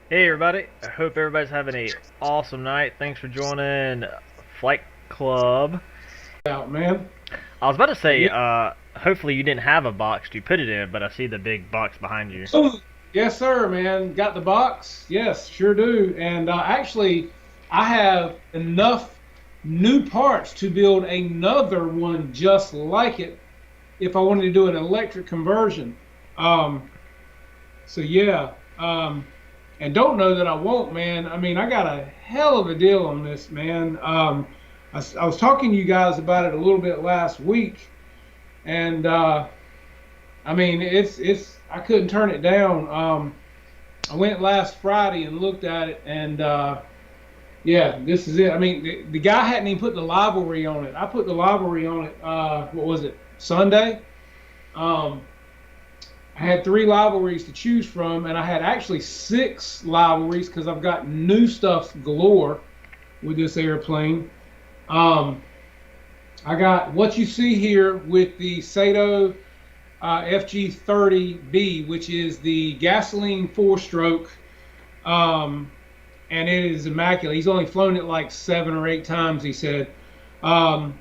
Hey everybody, I hope everybody's having a awesome night. Thanks for joining Flight Club. Out, man. I was about to say, Yeah. hopefully you didn't have a box to put it in, but I see the big box behind you. Oh, yes, sir, man. Got the box? Yes, sure do. And actually, I have enough new parts to build another one just like it if I wanted to do an electric conversion. Um, so yeah. And don't know that I won't, man. I mean, I got a hell of a deal on this, man. I was talking to you guys about it a little bit last week, and I mean, it's I couldn't turn it down. I went last Friday and looked at it, and yeah, this is it. I mean, the guy hadn't even put the livery on it. I put the livery on it. What was it? Sunday. Um, I had three liveries to choose from, and I had actually six liveries because I've got new stuff galore with this airplane. Um, I got what you see here with the Sato FG30B, which is the gasoline four-stroke, um, and it is immaculate. He's only flown it like 7 or 8 times, he said. Um,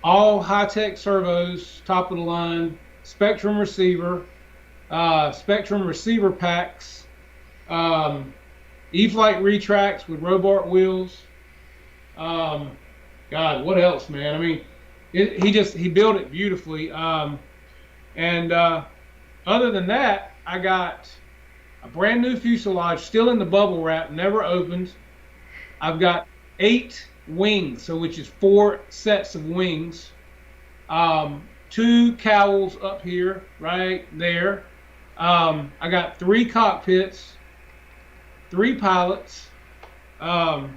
all high-tech servos, top of the line, Spectrum receiver packs, um, E-flight retracts with Robart wheels. Um, God, what else, man? I mean, he built it beautifully. And other than that, I got a brand new fuselage, still in the bubble wrap, never opened. I've got 8 wings, so which is 4 sets of wings. Two cowls up here, right there. I got 3 cockpits, 3 pilots. Um,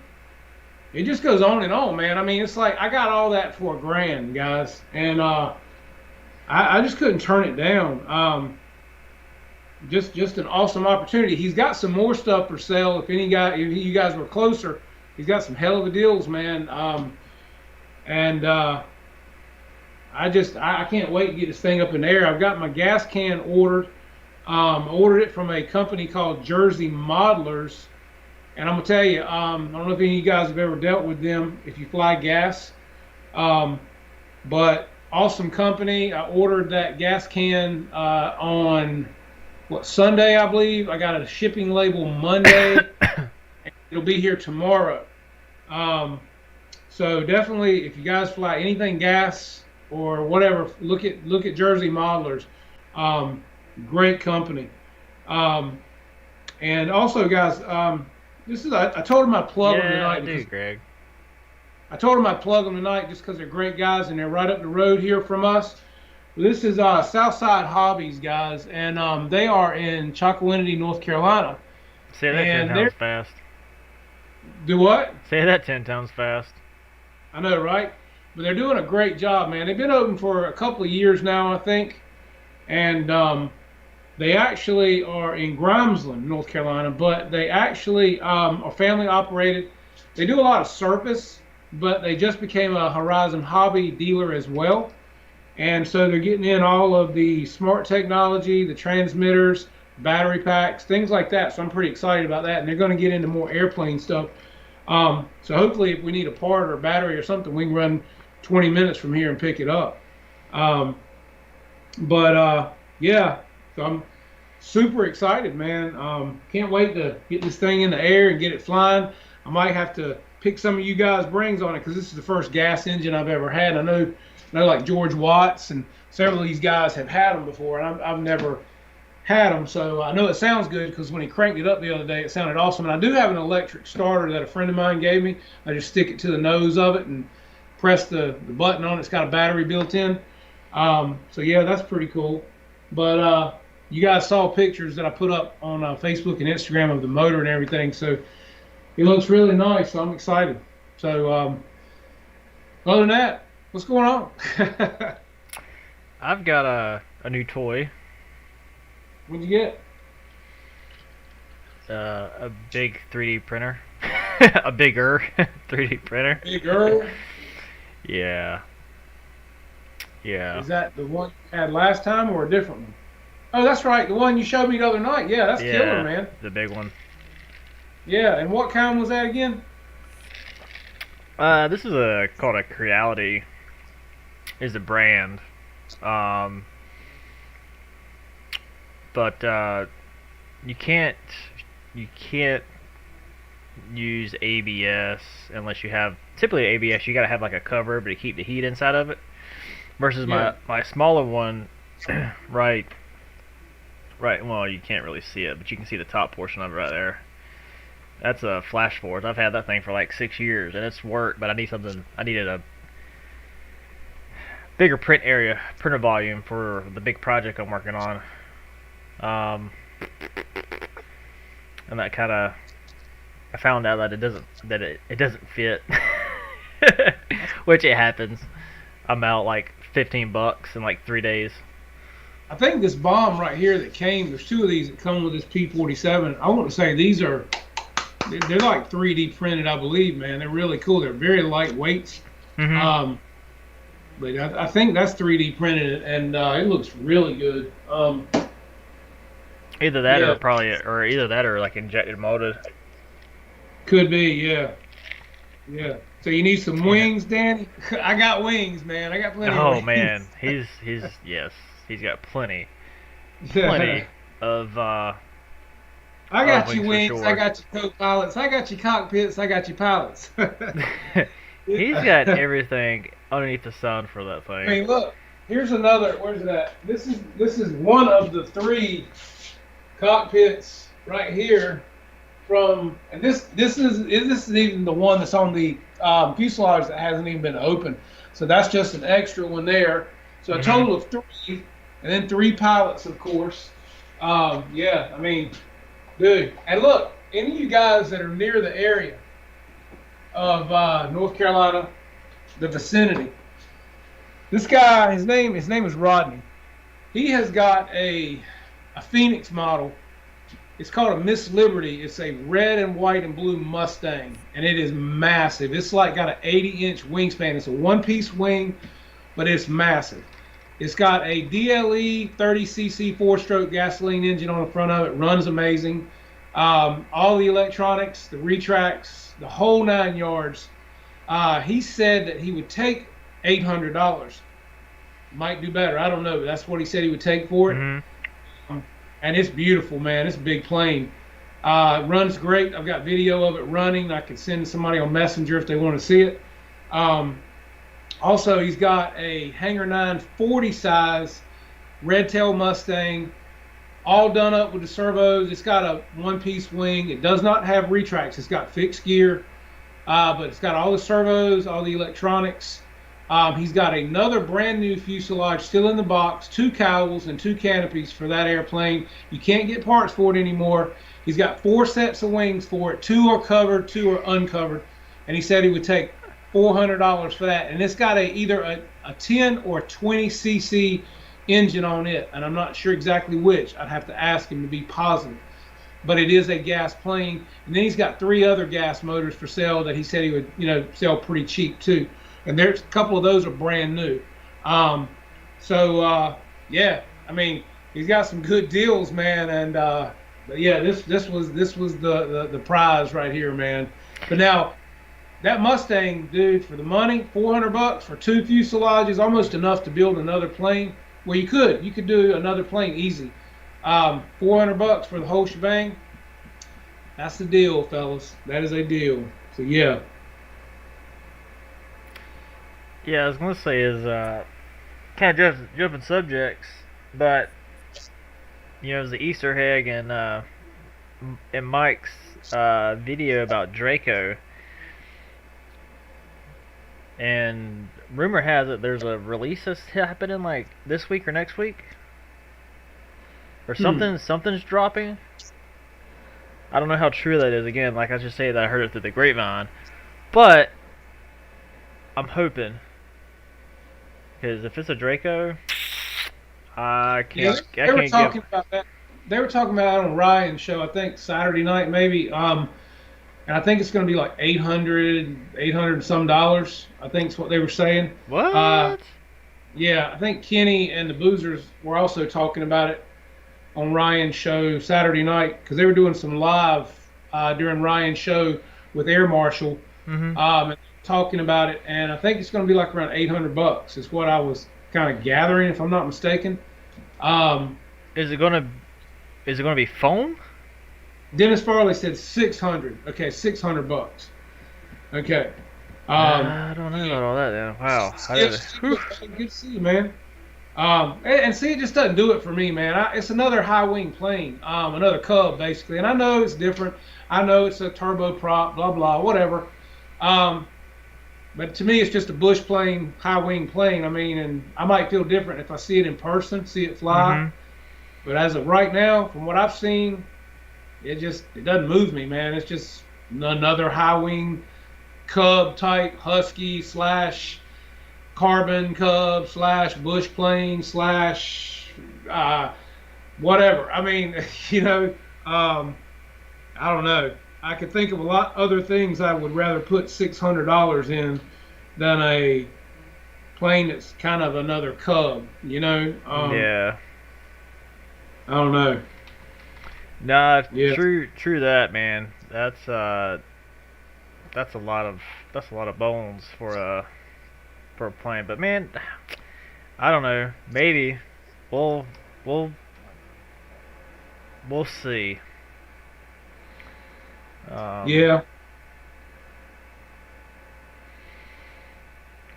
it just goes on and on, man. I mean, it's like I got all that for $1,000, guys, and I just couldn't turn it down. Just an awesome opportunity. He's got some more stuff for sale. If you guys were closer, he's got some hell of a deals, man. And I can't wait to get this thing up in the air. I've got my gas can ordered. Ordered it from a company called Jersey Modelers, and I'm gonna tell you, I don't know if any of you guys have ever dealt with them if you fly gas. Um, but awesome company. I ordered that gas can on what Sunday, I believe. I got a shipping label Monday. It'll be here tomorrow. Um, so definitely, if you guys fly anything gas or whatever, look at Jersey Modelers. Um, Great company. Um, and also, guys, I told them I'd plug them Yeah, I tonight do, because Greg. I told them I'd plug them tonight just because they're great guys and they're right up the road here from us. This is Southside Hobbies, guys, and they are in Chocowinity, North Carolina. Say that 10 And times they're fast. do what? Say that 10 times fast. I know, right? But they're doing a great job, man. They've been open for a couple of years now, I think, and they actually are in Grimesland, North Carolina, but they actually are family operated. They do a lot of surface, but they just became a Horizon Hobby dealer as well. And so they're getting in all of the smart technology, the transmitters, battery packs, things like that. So I'm pretty excited about that. And they're going to get into more airplane stuff. So hopefully, if we need a part or a battery or something, we can run 20 minutes from here and pick it up. Um, but yeah, so I'm super excited, man. Can't wait to get this thing in the air and get it flying. I might have to pick some of you guys' brains on it because this is the first gas engine I've ever had. I know like George Watts and several of these guys have had them before, and I've never had them. So I know it sounds good because when he cranked it up the other day, it sounded awesome. And I do have an electric starter that a friend of mine gave me. I just stick it to the nose of it and press the button on it. It's got a battery built in. So yeah, that's pretty cool. But you guys saw pictures that I put up on Facebook and Instagram of the motor and everything. So it looks really nice. So I'm excited. So other than that, what's going on? I've got a new toy, What'd you get? a big 3D printer. A bigger 3D printer. Big girl. Yeah, yeah. Is that the one you had last time or a different one? Oh, that's right. The one you showed me the other night. Yeah, that's killer, Yeah, man. the big one. Yeah, and what kind was that again? This is a called a Creality. Is the brand. Um, but you can't you can't use ABS unless you have typically ABS. You gotta have like a cover, but to keep the heat inside of it. Versus Yeah. my smaller one, right, right. Well, you can't really see it, but you can see the top portion of it right there. That's a flash force. I've had that thing for like 6 years, and it's worked. But I need something. I needed a bigger printer volume for the big project I'm working on. Um, and that kind of I found out that it doesn't fit, which it happens. I'm out like $15 in like 3 days. I think this bomb right here that came, there's two of these that come with this P-47. I want to say these are, they're like 3D printed, I believe, man. They're really cool. They're very lightweight. Mm-hmm. But I think that's 3D printed, and it looks really good. Either that Yeah, or either that or like injected molded. could be, yeah. Yeah. So you need some Yeah. wings, Danny? I got wings, man. I got plenty of Oh wings. man, he's yes, he's got Yeah. plenty I of got you wings for wings. I sure. got you co-pilots. I got you cockpits. I got you pilots. He's got everything underneath the sun for that I thing. mean, look. Here's another. Where's it at? This is one of the three cockpits right here from, and this is even the one that's on the fuselage that hasn't even been opened. So that's just an extra one there. So a Hmm. total of three, and then three pilots, of course. Yeah, I mean, dude. And look, any of you guys that are near the area of North Carolina, the vicinity, this guy, his name is Rodney. He has got a Phoenix model. It's called a Miss Liberty. It's a red and white and blue Mustang, and it is massive. It's like got an 80-inch wingspan. It's a one-piece wing, but it's massive. It's got a DLE 30cc four-stroke gasoline engine on the front of it. Runs amazing. All the electronics, the retracts, the whole 9 yards. He said that he would take $800. Might do better. I don't know, but that's what he said he would take for it. Hmm. And it's beautiful, man. It's a big plane. Runs great. I've got video of it running. I can send somebody on Messenger if they want to see it. Um, Also, he's got a Hangar 9 40 size red tail Mustang, all done up with the servos. It's got a one-piece wing. It does not have retracts. It's got fixed gear, but it's got all the servos, all the electronics. He's got another brand new fuselage still in the box, two cowls and two canopies for that airplane. You can't get parts for it anymore. He's got four sets of wings for it. Two are covered, two are uncovered. And he said he would take $400 for that. And it's got either a 10 or 20cc engine on it. And I'm not sure exactly which. I'd have to ask him to be positive. But it is a gas plane. And then he's got three other gas motors for sale that he said he would, sell pretty cheap too. And there's a couple of those are brand new. Yeah, I mean, he's got some good deals, man. And but yeah, this was the prize right here, man. But now that Mustang, dude, for the money, $400 for two fuselages, almost enough to build another plane. Well, you could do another plane easy. $400 for the whole shebang. That's the deal, fellas. That is a deal. So yeah. Yeah, I was gonna say is kind of jumping subjects, but it was the Easter egg and in Mike's video about Draco, and rumor has it there's a release that's happening like this week or next week, or Hmm. something's dropping. I don't know how true that is. Again, like I just say that I heard it through the grapevine, but I'm hoping because if it's a Draco, Yeah, I they were can't give. talking about that. They were talking about it on Ryan's show, I think Saturday night maybe. And I think it's going to be like 800 and some dollars. I think is what they were saying. Uh, What? yeah, I think Kenny and the Boozers were also talking about it on Ryan's show Saturday night because they were doing some live during Ryan's show with Air Marshal, Mhm. and talking about it, and I think it's going to be like around $800. Is what I was kind of gathering, if I'm not mistaken. Um, Is it gonna is it gonna be foam? Dennis Farley said 600. Okay, $600. Okay. I don't know about all that then. Wow. I Yeah, did. Whew. good to see you, man. And see, it just doesn't do it for me, man. It's another high wing plane, another Cub basically. And I know it's different. I know it's a turboprop, blah blah, whatever. Um, but to me, it's just a bush plane, high wing plane. I mean, and I might feel different if I see it in person, see it fly. Mhm. But as of right now, from what I've seen, it doesn't move me, man. It's just another high wing Cub type Husky slash carbon Cub slash bush plane slash whatever. I mean, you know, I don't know. I could think of a lot other things I would rather put $600 in than a plane that's kind of another Cub. You know, Yeah. I don't know. Nah, Yeah, true that, man. That's a lot of bones for a plane. But man, I don't know. Maybe we'll we'll we'll see. Um, yeah,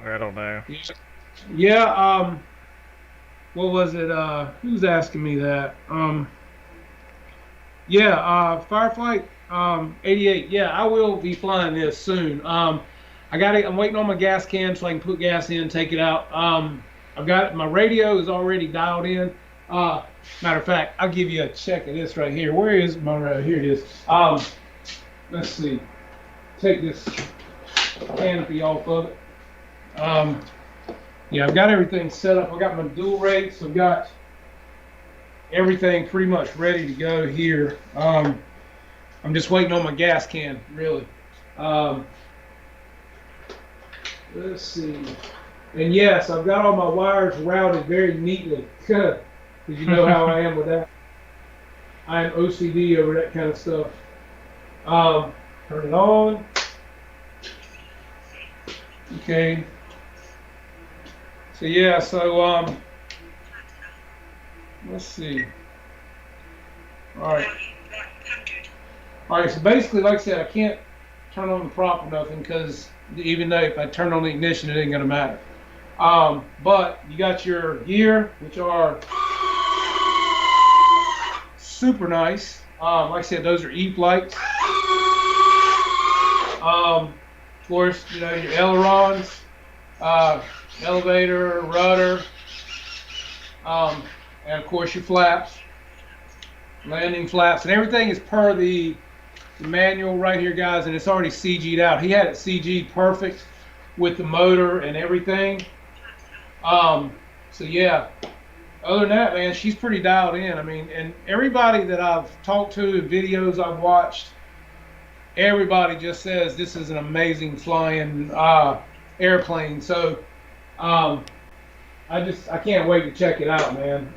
or I don't know. yeah. What was it? Who's asking me that? Yeah, Firefight 88. Yeah, I will be flying this soon. I got it. I'm waiting on my gas can so I can put gas in, take it out. I've got my radio is already dialed in. Matter of fact, I'll give you a check of this right here. Where is my radio? Here it is. Let's see. Take this canopy off of it. Yeah, I've got everything set up. I've got my dual rates. I've got everything pretty much ready to go here. I'm just waiting on my gas can, really. Let's see. And yes, I've got all my wires routed very neatly, because you know how I am with that. I am OCD over that kind of stuff. Turn it on. Okay. So yeah, let's see. All right. All right, so basically, like I said, I can't turn on the prop or nothing because even though if I turn on the ignition, it ain't gonna matter. But you got your gear, which are super nice. Like I said, those are E-flights. Of course, you know, your ailerons, elevator, rudder, and of course your flaps, landing flaps, and everything is per the manual right here, guys, and it's already CG'd out. He had it CG'd perfect with the motor and everything. So yeah, other than that, man, she's pretty dialed in. I mean, and everybody that I've talked to, videos I've watched, everybody just says this is an amazing flying airplane. So I can't wait to check it out, man.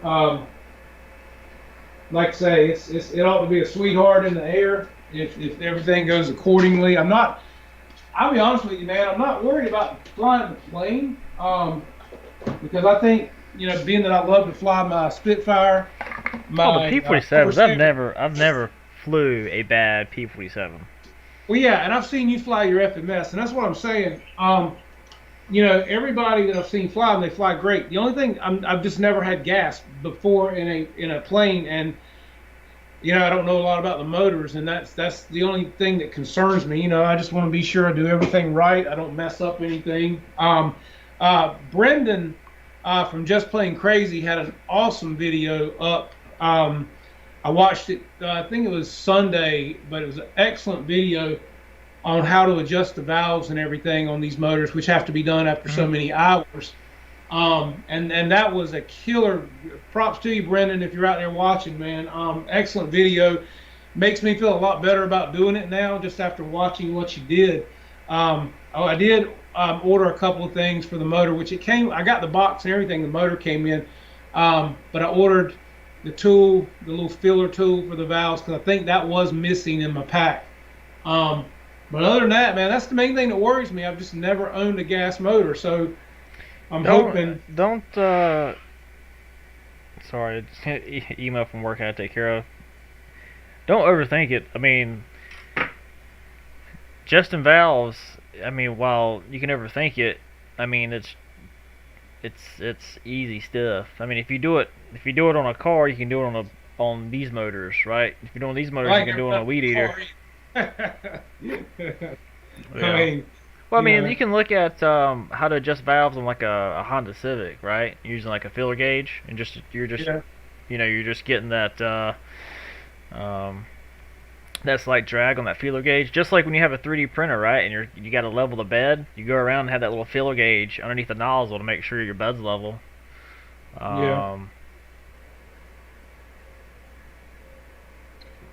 Like I say, it ought to be a sweetheart in the air if everything goes accordingly. I'll be honest with you, man, I'm not worried about flying the plane, because I think, you know, being that I love to fly my Spitfire, Oh, the P-47s. Corsair. I've never flew a bad P-47. Well, yeah, and I've seen you fly your FMS, and that's what I'm saying. You know, everybody that I've seen fly them, they fly great. The only thing I've just never had gas before in a plane, and you know, I don't know a lot about the motors, and that's the only thing that concerns me. You know, I just want to be sure I do everything right. I don't mess up anything. Brendan from Just Plain Crazy had an awesome video up. I watched it. I think it was Sunday, but it was an excellent video on how to adjust the valves and everything on these motors, which have to be done after so many hours. And that was a killer. Props to you, Brendan, if you're out there watching, man. Excellent video. Makes me feel a lot better about doing it now, just after watching what you did. I did order a couple of things for the motor, which it came. I got the box and everything. The motor came in, but I ordered the tool, the little filler tool for the valves, because I think that was missing in my pack. Um, but other than that, man, that's the main thing that worries me. I've just never owned a gas motor, so I'm hoping. Don't sorry, email from work I had to take care of. Don't overthink it. I mean, just in valves. I mean, while you can overthink it, I mean it's easy stuff. I mean, if you do it on a car, you can do it on these motors, right? If you're doing these motors, you Like can I've do it on a done weed eater. before. I Yeah. mean, Well, I you mean, know, you can look at how to adjust valves on like a Honda Civic, right? Using like a feeler gauge, and yeah, you're just getting um, that slight drag on that feeler gauge, just like when you have a 3D printer, right? And you got to level the bed. You go around and have that little feeler gauge underneath the nozzle to make sure your bed's level. yeah. Um,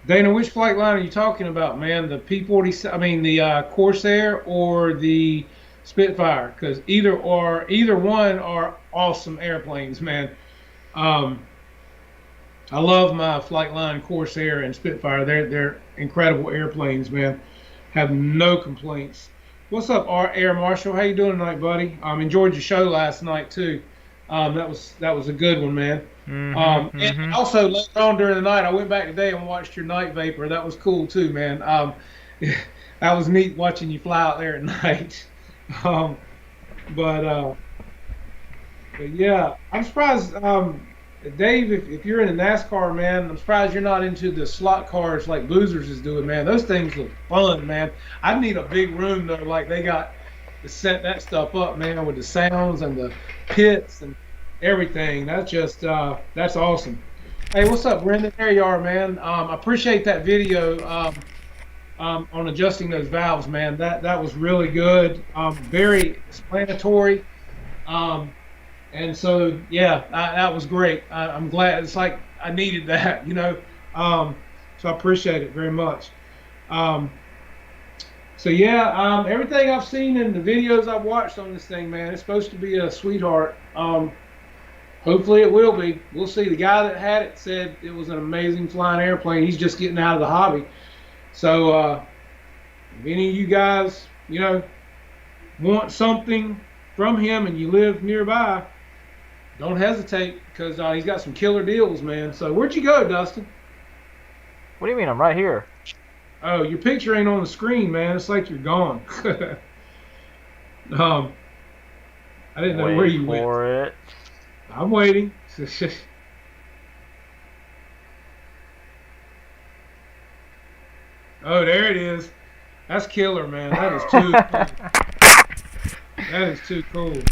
Dana, which flight line are you talking about, man? The P-40, I mean the Corsair or the Spitfire? Because either one are awesome airplanes, man. Um, I love my flight line Corsair and Spitfire. They're incredible airplanes, man. Have no complaints. What's up, Air Marshal? How you doing tonight, buddy? Enjoyed your show last night too. That was a good one, man. And mhm. also later on during the night, I went back today and watched your Night Vapor. That was cool too, man. That was neat watching you fly out there at night. Um, but, uh, but yeah, I'm surprised, Dave. If you're in a NASCAR, man, I'm surprised you're not into the slot cars like Boozers is doing, man. Those things look fun, man. I need a big room though, like they got to set that stuff up, man, with the sounds and the pits and everything. That's awesome. Hey, what's up, Brendan? There you are, man. I appreciate that video on adjusting those valves, man. That was really good. Very explanatory. Um, and so, yeah, that was great. I'm glad. It's like I needed that, you know. Um, so I appreciate it very much. Um, so yeah, everything I've seen in the videos I've watched on this thing, man, it's supposed to be a sweetheart. Hopefully it will be. We'll see. The guy that had it said it was an amazing flying airplane. He's just getting out of the hobby. So if any of you guys, want something from him and you live nearby, don't hesitate because he's got some killer deals, man. So where'd you go, Dustin? What do you mean? I'm right here. Oh, your picture ain't on the screen, man. It's like you're gone. um, I didn't know where Wait you went. for it. I'm waiting. Oh, there it is. That's killer, man. That is too cool. That is too cool.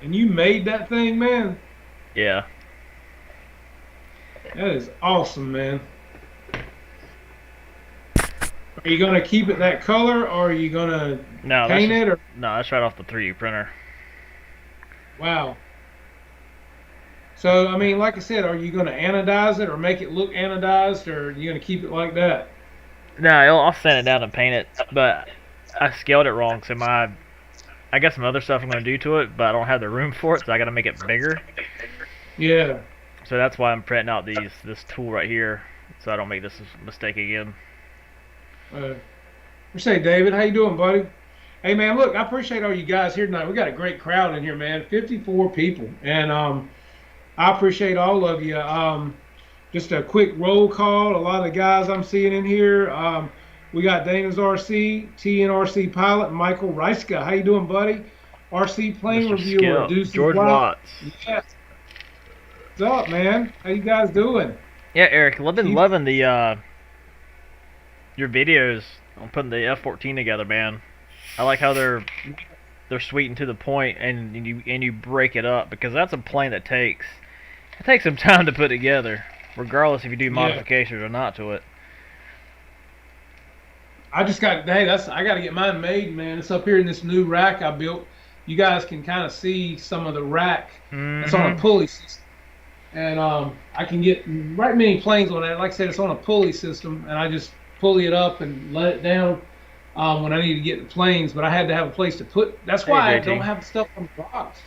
And you made that thing, man. Yeah. That is awesome, man. Are you gonna keep it that color, or are you gonna No, that's paint just it? Or no. That's right off the 3D printer. wow. So I mean, like I said, are you gonna anodize it or make it look anodized, or are you gonna keep it like that? No, I'll sand it down and paint it, but I scaled it wrong. So I got some other stuff I'm gonna do to it, but I don't have the room for it, so I gotta make it bigger. Yeah. So that's why I'm printing out this tool right here, so I don't make this mistake again. Say, David, how you doing, buddy? Hey, man, look, I appreciate all you guys here tonight. We got a great crowd in here, man. 54 people, and I appreciate all of you. Just a quick roll call. A lot of the guys I'm seeing in here. We got Dana's RC, TNRC pilot, Michael Reiska. How you doing, buddy? RC plane Mr. reviewer, Skill, Deuces George Wild. Watts. Yes. What's up, man? How you guys doing? Yeah, Eric, I've been Keep, loving the your videos on putting the F-14 together, man. I like how they're sweet and to the point, and you break it up because that's a plane that takes some time to put together, regardless if you do yeah. modifications or not to it. I just got hey, I got to get mine made, man. It's up here in this new rack I built. You guys can kind of see some of the rack. It's on a Mm-hmm. pulley system, and I can get right many planes on that. Like I said, it's on a pulley system, and I just pulley it up and let it down when I need to get the planes. But I had to have a place to put. That's Hey, why I don't JT. have the stuff on the box.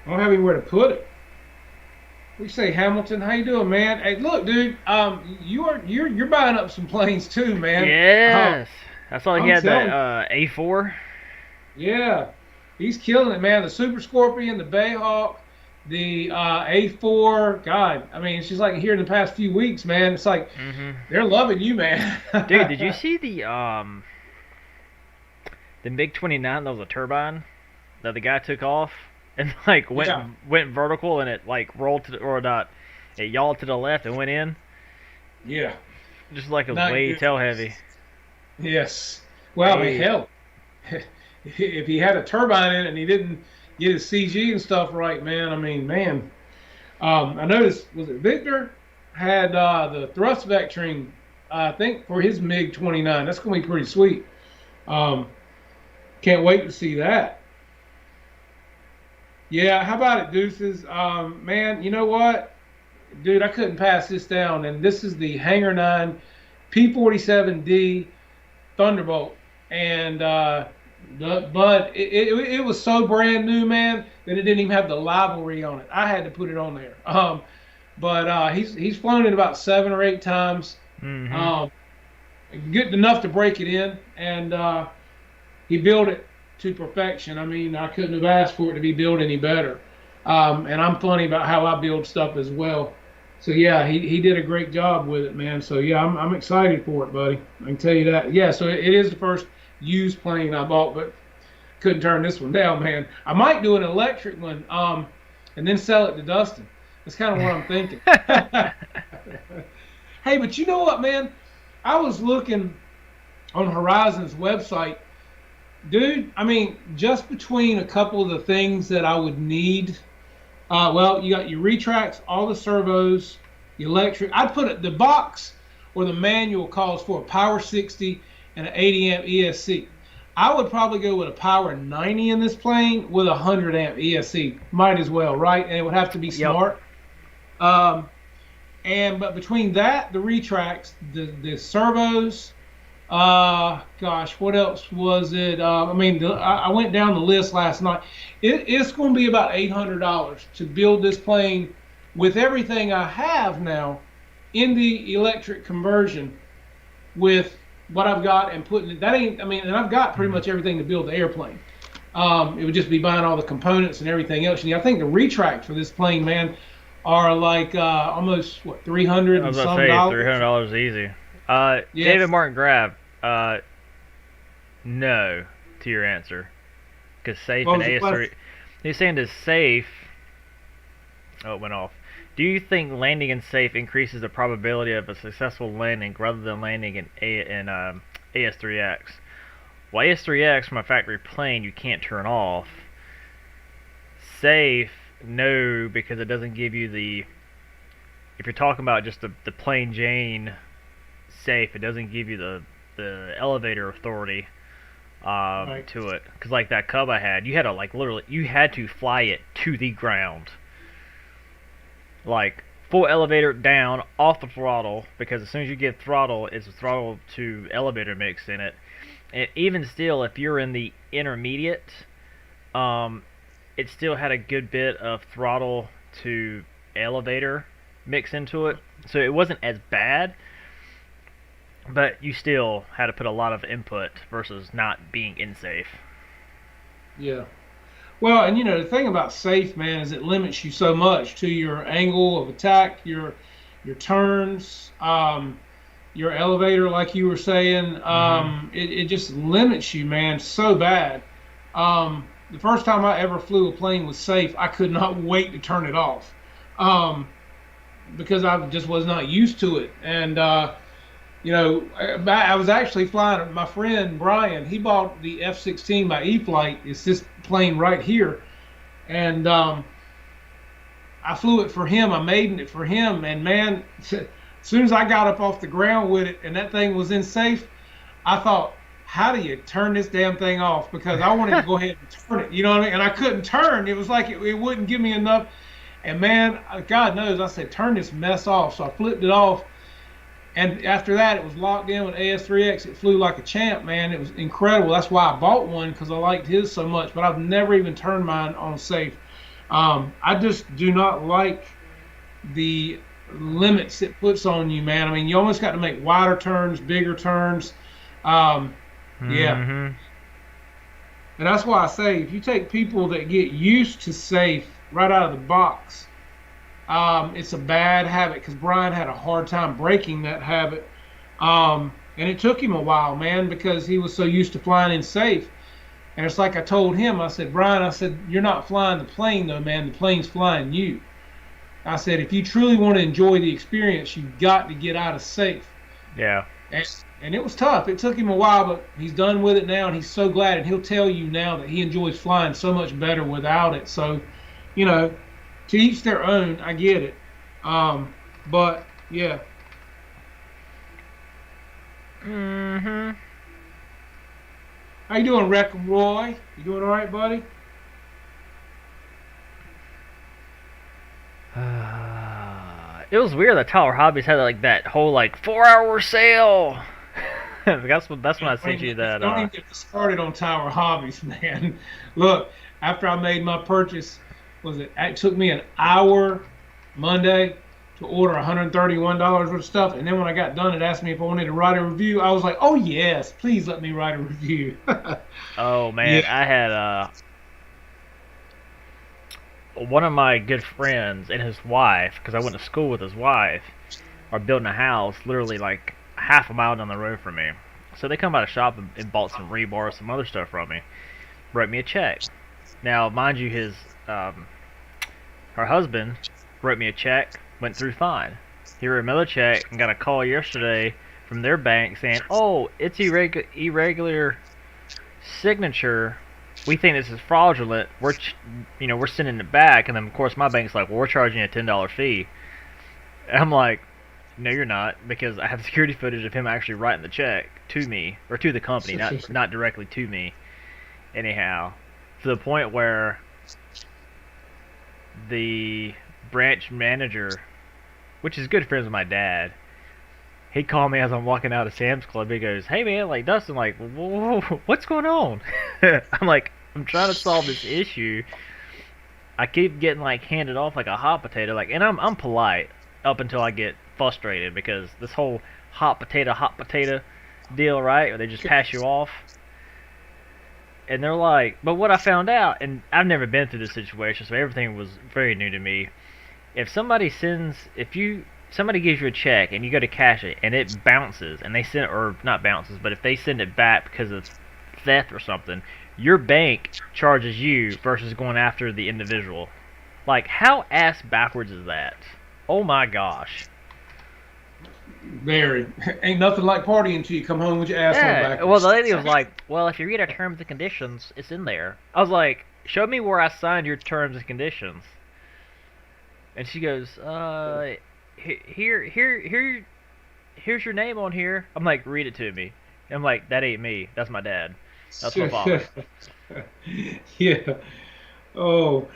I don't have anywhere to put it. We say Hamilton, how you doing, man? Hey, look, dude, you're buying up some planes too, man. Yes. I saw he I'm had that telling A4. you, yeah, he's killing it, man. The Super Scorpion, the Bayhawk, the A4. God, I mean, it's just like here in the past few weeks, man. It's like Hmm. they're loving you, man. Dude, did you see the MiG-29 that was a turbine that the guy took off and like Yeah, went vertical and it like rolled to the, or not, it yawed to the left and went in yeah, just like it was not way good. tail heavy. Yes. Well, I mean, Hey. hell, if he had a turbine in it and he didn't get his CG and stuff right, man. I mean, man. I noticed, was it Victor had the thrust vectoring, I think, for his MiG 29. That's going to be pretty sweet. Um, can't wait to see that. Yeah, how about it, Deuces? Man, you know what? Dude, I couldn't pass this down. And this is the Hangar 9 P-47D Thunderbolt. And but it was so brand new, man, that it didn't even have the livery on it. I had to put it on there. But he's flown it about 7 or 8 times. Hmm. Um, Good enough to break it in, and he built it to perfection. I mean, I couldn't have asked for it to be built any better. And I'm funny about how I build stuff as well. So yeah, he did a great job with it, man. So yeah, I'm excited for it, buddy. I can tell you that. Yeah, so it is the first used plane I bought, but couldn't turn this one down, man. I might do an electric one, and then sell it to Dustin. That's kind of what I'm thinking. Hey, but you know what, man? I was looking on Horizon's website, dude. I mean, just between a couple of the things that I would need, well, you got your retracts, all the servos, the electric. I'd put it the box or the manual calls for a power 60 and an 80 amp ESC. I would probably go with a power 90 in this plane with a 100 amp ESC. Might as well, right? And it would have to be Yep. smart. Um, but between that, the retracts, the servos, gosh, what else was it? I mean, I went down the list last night. It's going to be about $800 to build this plane with everything I have now in the electric conversion with what I've got and putting it. That ain't. I mean, and I've got pretty much everything to build the airplane. It would just be buying all the components and everything else. And I think the retracts for this plane, man, are like almost what 300 I and was about to some say dollars. $300 easy. Yes. David Martin Grab. No to your answer because safe What and was the AS3. question? He's saying is safe. Oh, it went off. Do you think landing in safe increases the probability of a successful landing rather than landing in AS3X? Well, AS3X from a factory plane you can't turn off. Safe, no, because it doesn't give you the. If you're talking about just the plain Jane safe, it doesn't give you the elevator authority Right. to it. Because like that Cub I had, you had to like literally you had to fly it to the ground, like full elevator down off the throttle. Because as soon as you get throttle, it's a throttle to elevator mix in it. And even still, if you're in the intermediate, um, it still had a good bit of throttle to elevator mix into it. So it wasn't as bad, but you still had to put a lot of input versus not being in safe. Yeah. Well, and the thing about safe, man, is it limits you so much to your angle of attack, your turns, your elevator, like you were saying. Hmm. It just limits you, man, so bad. The first time I ever flew a plane with safe, I could not wait to turn it off, um, because I just was not used to it. And I was actually flying. My friend Brian, he bought the F-16 by E-Flight. It's this plane right here, and I flew it for him. I maidened it for him, and man, as soon as I got up off the ground with it, and that thing was in safe, I thought, how do you turn this damn thing off? Because I wanted to go ahead and turn it. You know what I mean? And I couldn't turn. It was like it wouldn't give me enough. And man, God knows, I said, turn this mess off. So I flipped it off. And after that, it was locked in with AS3X. It flew like a champ, man. It was incredible. That's why I bought one, because I liked his so much. But I've never even turned mine on safe. I just do not like the limits it puts on you, man. I mean, you almost got to make wider turns, bigger turns. Um, yeah, Mm-hmm. and that's why I say if you take people that get used to safe right out of the box, it's a bad habit because Brian had a hard time breaking that habit. And it took him a while, man, because he was so used to flying in safe. And it's like I told him, I said, Brian, I said, you're not flying the plane though, man. The plane's flying you. I said, if you truly want to enjoy the experience, you've got to get out of safe. Yeah. And, and it was tough. It took him a while, but he's done with it now, and he's so glad. And he'll tell you now that he enjoys flying so much better without it. So, you know, to each their own. I get it. But yeah. Mm-hmm. How you doing, Wreck Roy? You doing all right, buddy? It was weird that Tower Hobbies had like that whole like 4 hour sale. That's when I sent you that. Don't even get started on Tower Hobbies, man. Look, after I made my purchase, it took me an hour Monday to order $131 worth of stuff, and then when I got done, it asked me if I wanted to write a review. I was like, "Oh yes, please let me write a review." Oh man, Yeah. I had one of my good friends and his wife, because I went to school with his wife, are building a house literally like half a mile down the road from me. So they come out of shop and bought some rebar, some other stuff from me, wrote me a check. Now, mind you, her husband wrote me a check, went through fine. He wrote another check and got a call yesterday from their bank saying, "Oh, it's irregular signature. We think this is fraudulent. We're sending it back." And then of course my bank's like, "Well, we're charging you a $10 fee." And I'm like, "No, you're not, because I have security footage of him actually writing the check to me or to the company, not directly to me." Anyhow, to the point where the branch manager, which is good friends with my dad, he called me as I'm walking out of Sam's Club. He goes, "Hey man, like Dustin, like what's going on?" I'm like, "I'm trying to solve this issue. I keep getting like handed off like a hot potato, like, and I'm polite up until I get frustrated because this whole hot potato deal, right? Where they just pass you off." And they're like, but what I found out, and I've never been through this situation, so everything was very new to me. If somebody gives you a check and you go to cash it and it bounces and they send, or not bounces, but if they send it back because of theft or something, your bank charges you versus going after the individual. Like, how ass backwards is that? Oh my gosh. Very. Ain't nothing like partying until you come home with your ass on Yeah, well, backwards. the lady was like, "Well, if you read our terms and conditions, it's in there." I was like, "Show me where I signed your terms and conditions." And she goes, here's your name on here." I'm like, "Read it to me." And I'm like, "That ain't me. That's my dad. That's my father." Yeah. Oh,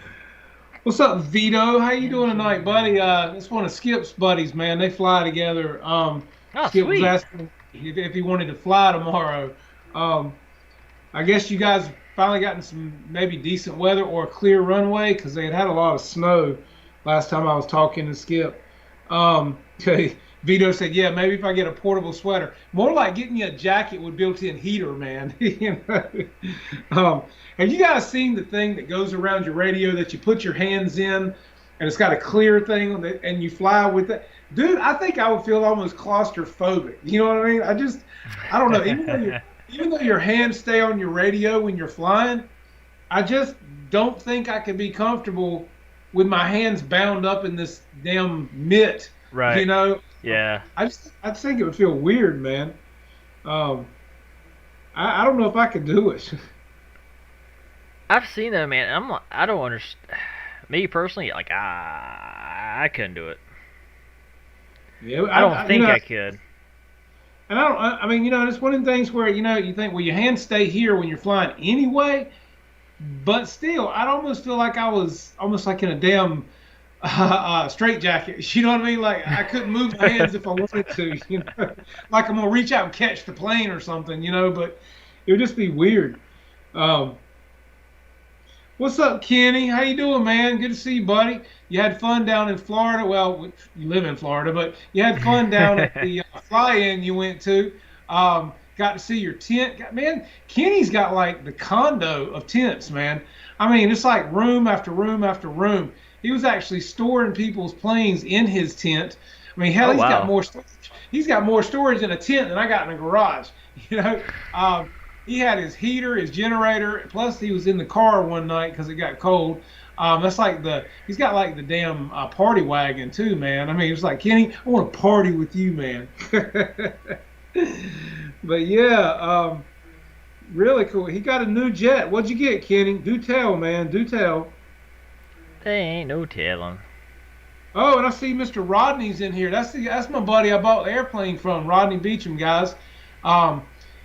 what's up, Vito? How you doing tonight, buddy? It's one of Skip's buddies, man. They fly together. Oh, Skip was sweet. asking if he wanted to fly tomorrow. Um, I guess you guys finally gotten some maybe decent weather or a clear runway because they had a lot of snow last time I was talking to Skip. Okay. Vito said, "Yeah, maybe if I get a portable sweater, more like getting you a jacket with built-in heater, man." You know? Have you guys seen the thing that goes around your radio that you put your hands in, and it's got a clear thing on it, and you fly with it? Dude, I think I would feel almost claustrophobic. You know what I mean? I don't know. Even though your hands stay on your radio when you're flying, I just don't think I could be comfortable with my hands bound up in this damn mitt. You Right. know, Yeah. I just think it would feel weird, man. Um, I don't know if I could do it. I've seen that, man. I don't understand. Me personally, like, I couldn't do it. Yeah, I don't you think know, I could. and I don't. I mean, it's one of the things where you think, well, your hands stay here when you're flying anyway. But still, I'd almost feel like I was almost like in a damn straight jacket. You know what I mean? Like I couldn't move my hands if I wanted to. Like I'm gonna reach out and catch the plane or something. But it would just be weird. Um, What's up, Kenny? How you doing, man? Good to see you, buddy. You had fun down in Florida. Well, you live in Florida, but you had fun down at the fly-in you went to. Got to see your tent. Man, Kenny's got like the condo of tents, man. I mean, it's like room after room after room. He was actually storing people's planes in his tent. I mean, hell, Oh wow. he's got more storage in a tent than I got in a garage. You know, um, he had his heater, his generator, plus he was in the car one night because it got cold. That's like he's got like the damn party wagon too, man. I mean, it's like Kenny, I want to party with you, man. But yeah, really cool. He got a new jet. What'd you get, Kenny? Do tell, man. Do tell. They ain't no telling. Oh, and I see Mr. Rodney's in here. That's my buddy I bought the airplane from, Rodney Beecham, guys. Um,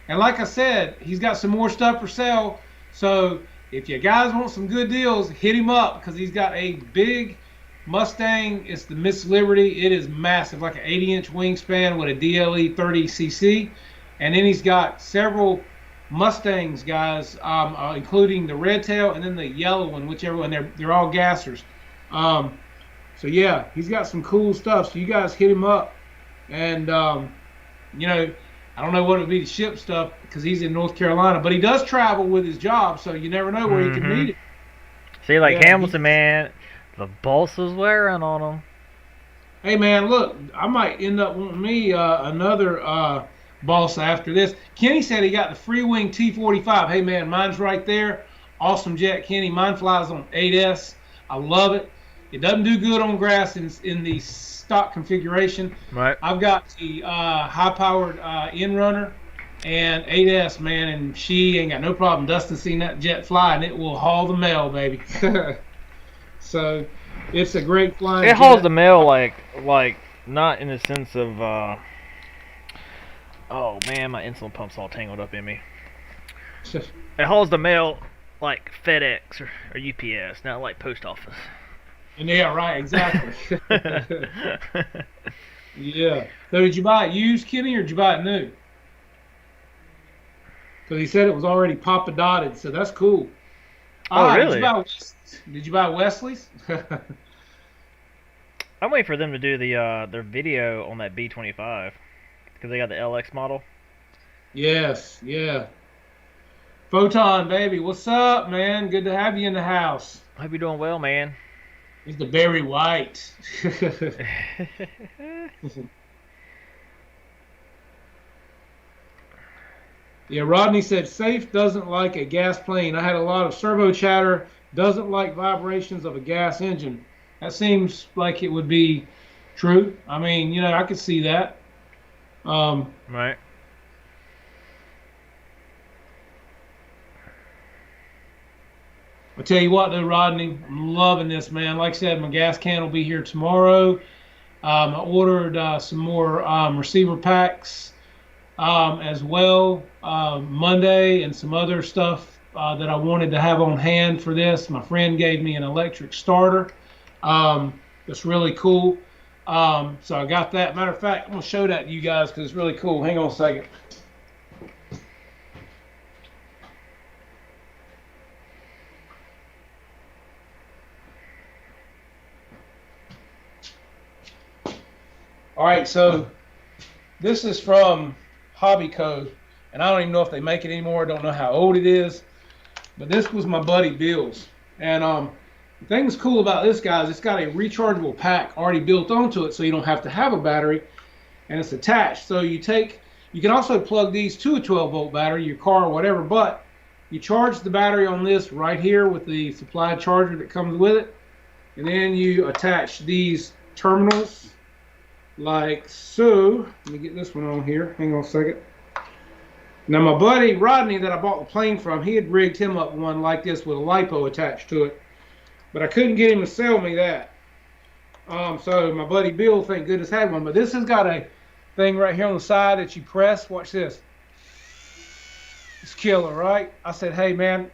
and like I said, he's got some more stuff for sale. So if you guys want some good deals, hit him up because he's got a big Mustang. It's the Miss Liberty. It is massive, like an 80-inch wingspan with a DLE 30cc. And then he's got several Mustangs, guys, including the red tail and then the yellow one, whichever one. They're all gassers. Um, so yeah, he's got some cool stuff. So you guys hit him up, and you know, I don't know what it would be to ship stuff because he's in North Carolina, but he does travel with his job, so you never know where he can Mm-hmm. meet it. See, like Yeah. Hamilton, man, the boss is wearing on him. Hey man, look, I might end up wanting me another boss after this. Kenny said he got the Free Wing T45. Hey man, mine's right there. Awesome jet, Kenny. Mine flies on 8S. I love it. It doesn't do good on grass in the stock configuration. Right. I've got the high-powered in-runner and 8S, man, and she ain't got no problem. Dustin seen that jet fly, and it will haul the mail, baby. So it's a great flying It hauls jet. the mail like not in the sense of oh man, my insulin pump's all tangled up in me. It hauls the mail like FedEx or UPS, not like post office. And yeah, right, exactly. Yeah. So did you buy it used, Kenny, or did you buy it new? Because he said it was already Papa dotted, so that's cool. Oh Did you really? buy Did you buy Wesley's? I'm waiting for them to do their video on that B25 because they got the LX model. Yes, yeah. Photon, baby, what's up, man? Good to have you in the house. I hope you're doing well, man. He's the Barry White. Yeah, Rodney said safe doesn't like a gas plane. I had a lot of servo chatter, doesn't like vibrations of a gas engine. That seems like it would be true. I mean, you know, I could see that. Um, Right. I'll tell you what, though, Rodney, I'm loving this, man. Like I said, my gas can will be here tomorrow. I ordered some more receiver packs as well Monday and some other stuff that I wanted to have on hand for this. My friend gave me an electric starter. That's really cool. So I got that. Matter of fact, I'm going to show that to you guys because it's really cool. Hang on a second. All right, so this is from Hobby Code, and I don't even know if they make it anymore. I don't know how old it is, but this was my buddy Bill's. And the thing that's cool about this, guys, it's got a rechargeable pack already built onto it, so you don't have to have a battery, and it's attached. So you can also plug these to a 12-volt battery, your car or whatever, but you charge the battery on this right here with the supplied charger that comes with it, and then you attach these terminals like so. Let me get this one on here. Hang on a second. Now my buddy Rodney that I bought the plane from, he had rigged him up one like this with a lipo attached to it, but I couldn't get him to sell me that. So my buddy Bill, thank goodness, had one. But this has got a thing right here on the side that you press. Watch this. It's killer, right? I said, hey man,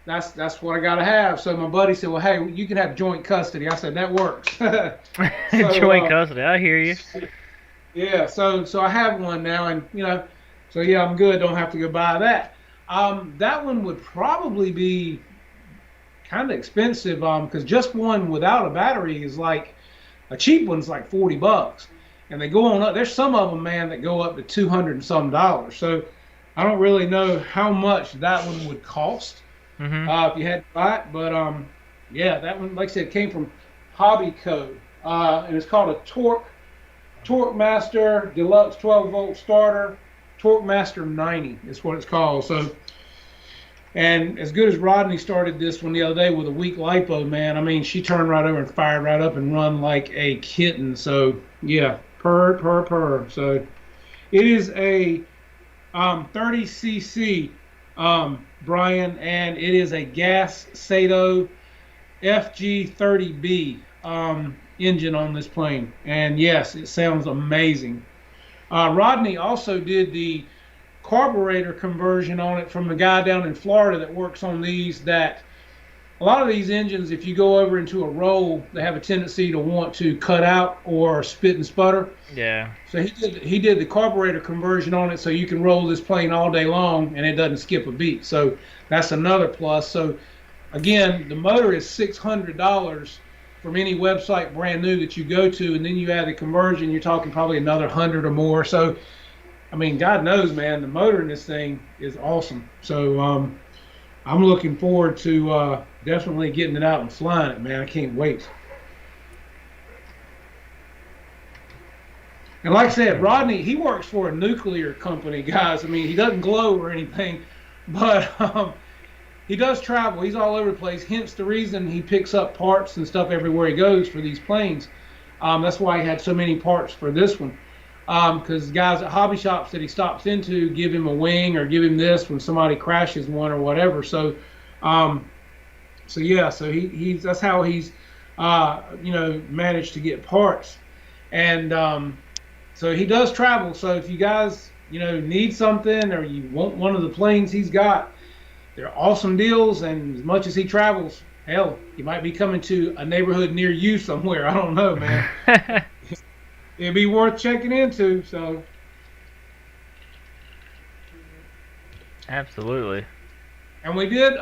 that's what I gotta have. So my buddy said, well, hey, you can have joint custody. I said that works. Joint custody. I hear you. Yeah, so I have one now, and you know, so yeah, I'm good. Don't have to go buy that. That one would probably be kind of expensive because just one without a battery is like a cheap one's like $40, and they go on up. There's some of them, man, that go up to $200 and some dollars. So I don't really know how much that one would cost if you had to buy it, but yeah, that one, like I said, came from Hobby Co. And it's called a Torque Master Deluxe 12-volt starter. Torque Master 90 is what it's called. So, and as good as Rodney started this one the other day with a weak lipo, man, I mean, she turned right over and fired right up and run like a kitten. So, yeah, purr. So, it is a 30cc, Brian, and it is a gas Sato FG30B engine on this plane. And yes, it sounds amazing. Rodney also did the carburetor conversion on it from the guy down in Florida that works on these. That a lot of these engines, if you go over into a roll, they have a tendency to want to cut out or spit and sputter. Yeah. So he did the carburetor conversion on it, so you can roll this plane all day long and it doesn't skip a beat. So that's another plus. So again, the motor is $600 from any website brand new that you go to, and then you add the conversion, you're talking probably another 100 or more. So, I mean, God knows, man, the motor in this thing is awesome. So I'm looking forward to definitely getting it out and flying it, man. I can't wait. And like I said, Rodney, he works for a nuclear company, guys. I mean, he doesn't glow or anything, but he does travel. He's all over the place. Hence the reason he picks up parts and stuff everywhere he goes for these planes. That's why he had so many parts for this one. Because guys at hobby shops that he stops into give him a wing or give him this when somebody crashes one or whatever. So, yeah. So he's that's how he's managed to get parts. And so he does travel. So if you guys need something or you want one of the planes he's got, they're awesome deals, and as much as he travels, hell, he might be coming to a neighborhood near you somewhere. I don't know, man. It'd be worth checking into. So, absolutely. And we did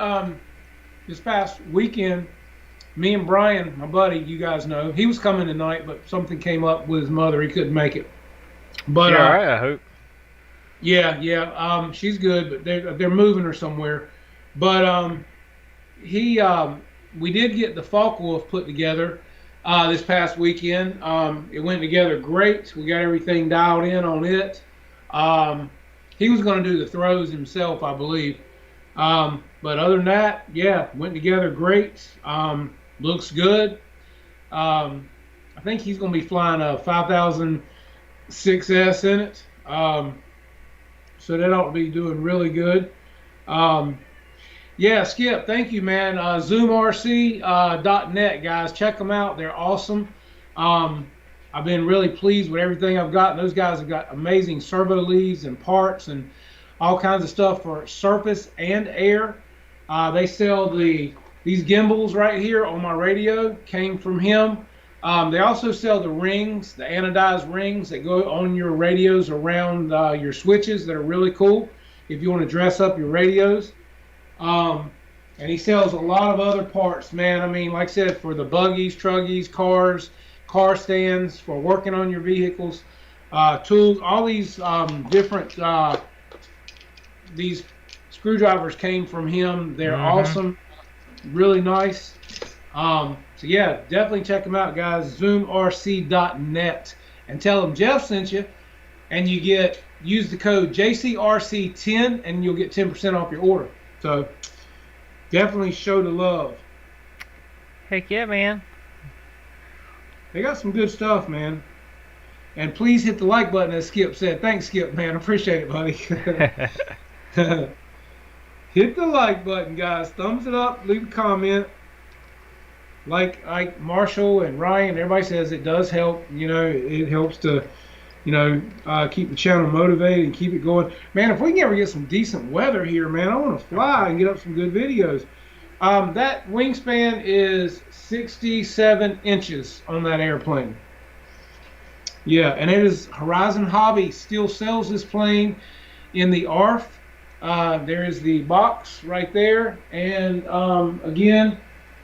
this past weekend. Me and Brian, my buddy, you guys know, he was coming tonight, but something came up with his mother. He couldn't make it. But all right, I hope. Yeah. She's good, but they're moving her somewhere. But we did get the Falkwolf put together this past weekend. It went together great. We got everything dialed in on it. He was going to do the throws himself, I believe. But other than that, yeah, went together great. Looks good. I think he's going to be flying a 5006S in it. So that ought to be doing really good. Yeah, Skip, thank you, man. ZoomRC.net, guys. Check them out. They're awesome. I've been really pleased with everything I've got. Those guys have got amazing servo leads and parts and all kinds of stuff for surface and air. They sell these gimbals right here on my radio, came from him. They also sell the rings, the anodized rings that go on your radios around your switches that are really cool if you want to dress up your radios. And he sells a lot of other parts, man. I mean, like I said, for the buggies, truggies, cars, car stands, for working on your vehicles, tools, all these different, these screwdrivers came from him. They're awesome, really nice. So yeah, definitely check them out, guys. ZoomRC.net, and tell them Jeff sent you, and use the code JCRC10, and you'll get 10% off your order. So definitely show the love. Heck yeah, man. They got some good stuff, man. And please hit the like button, as Skip said. Thanks, Skip, man. Appreciate it, buddy. Hit the like button, guys. Thumbs it up. Leave a comment. Like Marshall and Ryan, everybody says it does help. It helps to, keep the channel motivated and keep it going. Man, if we can ever get some decent weather here, man, I want to fly and get up some good videos. That wingspan is 67 inches on that airplane. Yeah, and it is Horizon Hobby still sells this plane in the ARF. There is the box right there, and again,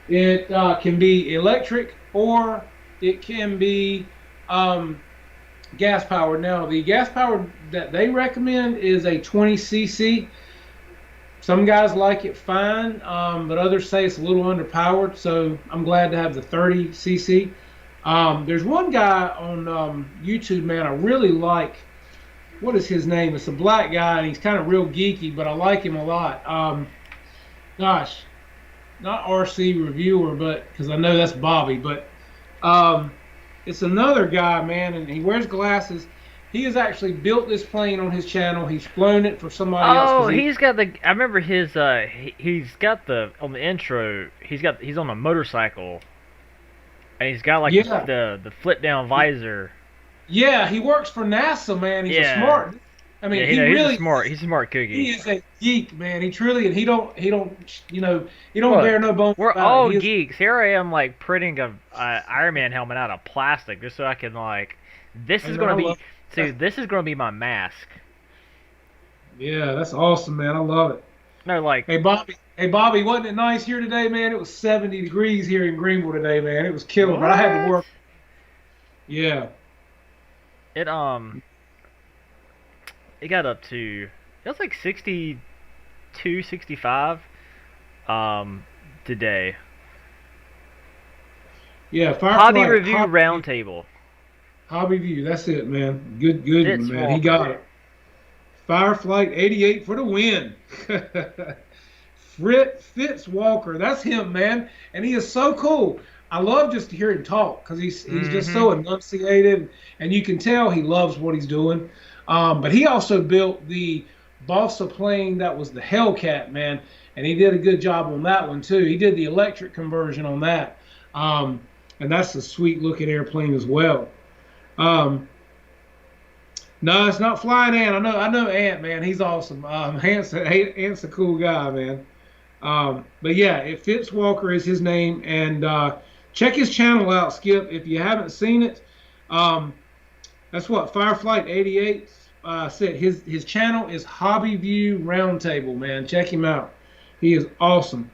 It can be electric or it can be um, gas powered. Now, the gas powered that they recommend is a 20 cc. Some guys like it fine, but others say it's a little underpowered. So I'm glad to have the 30 cc. There's one guy on YouTube, man, I really like. What is his name? It's a black guy, and he's kind of real geeky, but I like him a lot. Gosh, not RC Reviewer, but because I know that's Bobby, but um, it's another guy, man, and he wears glasses. He has actually built this plane on his channel. He's flown it for somebody else Oh, because he. he's got the. I remember his. He's got the on the intro. He's on a motorcycle, and he's got like Yeah, the flip down visor. yeah, he works for NASA, man. He's a Yeah, smart. I mean, yeah. he really He's a smart he cookie. is a geek, man. He truly, and he don't Look, bear no bones we're about it. all He is, geeks. Here I am, like printing a Iron Man helmet out of plastic just so I can like. This is and gonna I be. love. So this is gonna be my mask. Yeah, that's awesome, man. I love it. No, like Hey Bobby, wasn't it nice here today, man? It was 70 degrees here in Greenville today, man. It was killer, but I had to what? work. Yeah, It it got up to it was like 62, 65 today. yeah. Hobby Fireflight, review roundtable. hobby view. That's it, man. Good Fitz one, man. He got Walker. it. Fireflight 88 for the win. Frit Fitz Walker, that's him, man, and he is so cool. I love just to hear him talk because he's just Mm-hmm. so enunciated, and you can tell he loves what he's doing. But he also built the balsa plane that was the Hellcat, man, and he did a good job on that one too. He did the electric conversion on that, um, and that's a sweet looking airplane as well. Um, no, it's not Flying Ant. I know Ant, man. He's awesome. Ant's a cool guy, man. But yeah, it Fitz Walker is his name, and check his channel out, Skip, if you haven't seen it. Um, that's what Fireflight 88 said. His channel is Hobby View Roundtable, man. Check him out. He is awesome.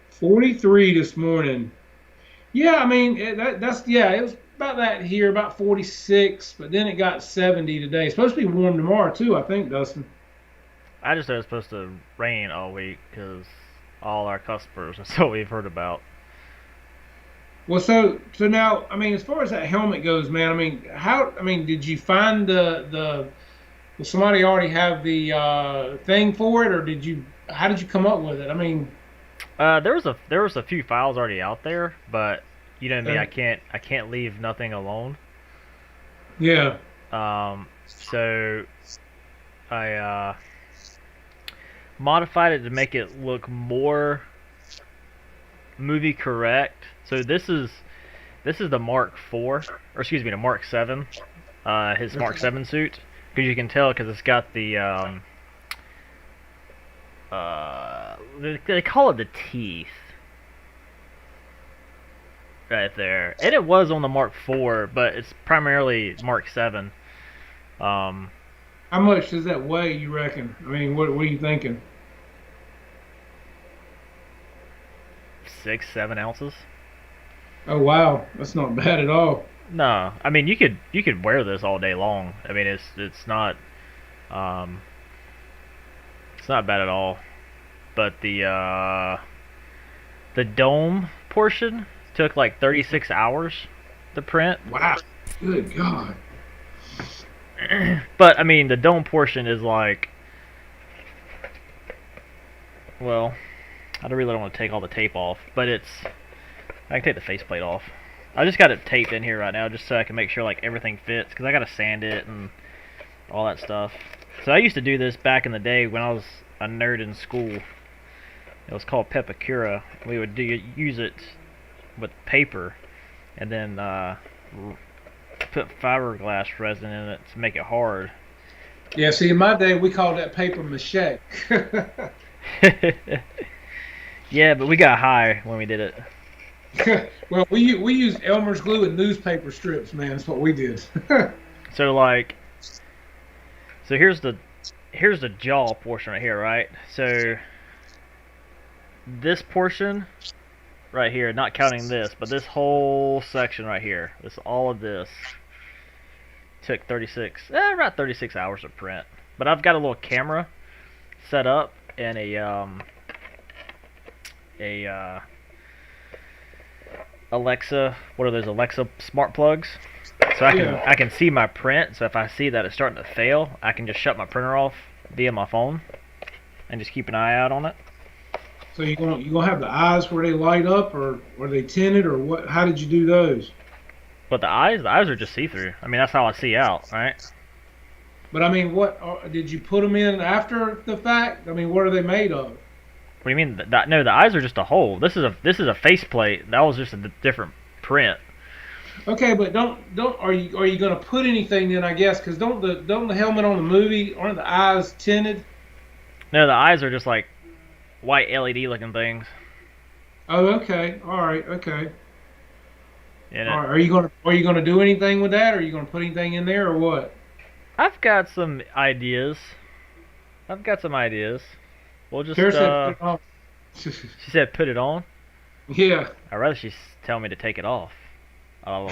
43 this morning. Yeah, I mean that's yeah, it was about that here, about 46, but then it got 70 today. It's supposed to be warm tomorrow too, I think, Dustin. I just know it's supposed to rain all week because all our customers. That's what we've heard about. Well, so now, I mean, as far as that helmet goes, man, I mean, I mean, did you find the does somebody already have the thing for it, or how did you come up with it? I mean, There was a few files already out there, but you know me, uh, I can't leave nothing alone. yeah, So I modified it to make it look more movie correct. So this is the Mark 4, or excuse me, the Mark 7, his Mark 7 suit, because you can tell because it's got the they call it the teeth right there, and it was on the Mark 4, but it's primarily Mark 7. Um, how much does that weigh? You reckon? I mean, what are you thinking? 6, 7 ounces. Oh wow, that's not bad at all. No, I mean you could wear this all day long. I mean um it's not bad at all. But the dome portion took like 36 hours to print. Wow, good God. But I mean the dome portion is like, well, I really don't want to take all the tape off, but I can take the faceplate off. I just got it taped in here right now just so I can make sure like everything fits because I gotta sand it and all that stuff. So I used to do this back in the day when I was a nerd in school. It was called Pepakura. We would use it with paper and then put fiberglass resin in it to make it hard. Yeah, see, in my day, we called that paper mache. Yeah, but we got high when we did it. Well, we used Elmer's glue and newspaper strips, man. That's what we did. So like, so here's the jaw portion right here, right? So this portion right here, not counting this, but this whole section right here, all of this took about 36 hours of print. But I've got a little camera set up and a Alexa. What are those Alexa smart plugs? So I can see my print. So if I see that it's starting to fail, I can just shut my printer off via my phone and just keep an eye out on it. So you gonna have the eyes where they light up, or are they tinted, or what? How did you do those? But the eyes are just see through. I mean, that's how I see out, right? But I mean, did you put them in after the fact? I mean, what are they made of? What do you mean? No, the eyes are just a hole. This is a faceplate. That was just a different print. Okay, but don't are you gonna put anything in? I guess because don't the helmet on the movie, aren't the eyes tinted? No, the eyes are just like white LED looking things. Oh, okay, all right, okay. Yeah. All right, are you gonna do anything with that? Or are you gonna put anything in there, or what? I've got some ideas. We'll just. Kara said put it on. She said put it on. Yeah. I'd rather she tell me to take it off. Oh.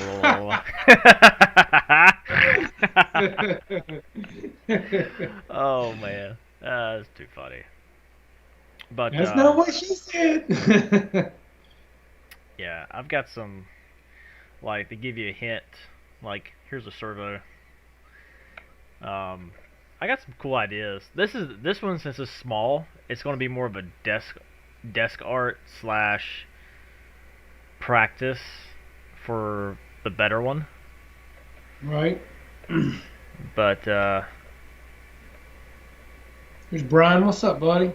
Oh man, that's too funny. But that's not what she said. Yeah, I've got some, like, to give you a hint. Like, here's a servo. I got some cool ideas. This one, since it's small, it's going to be more of a desk art slash practice for the better one. Right. But here's Brian. What's up, buddy?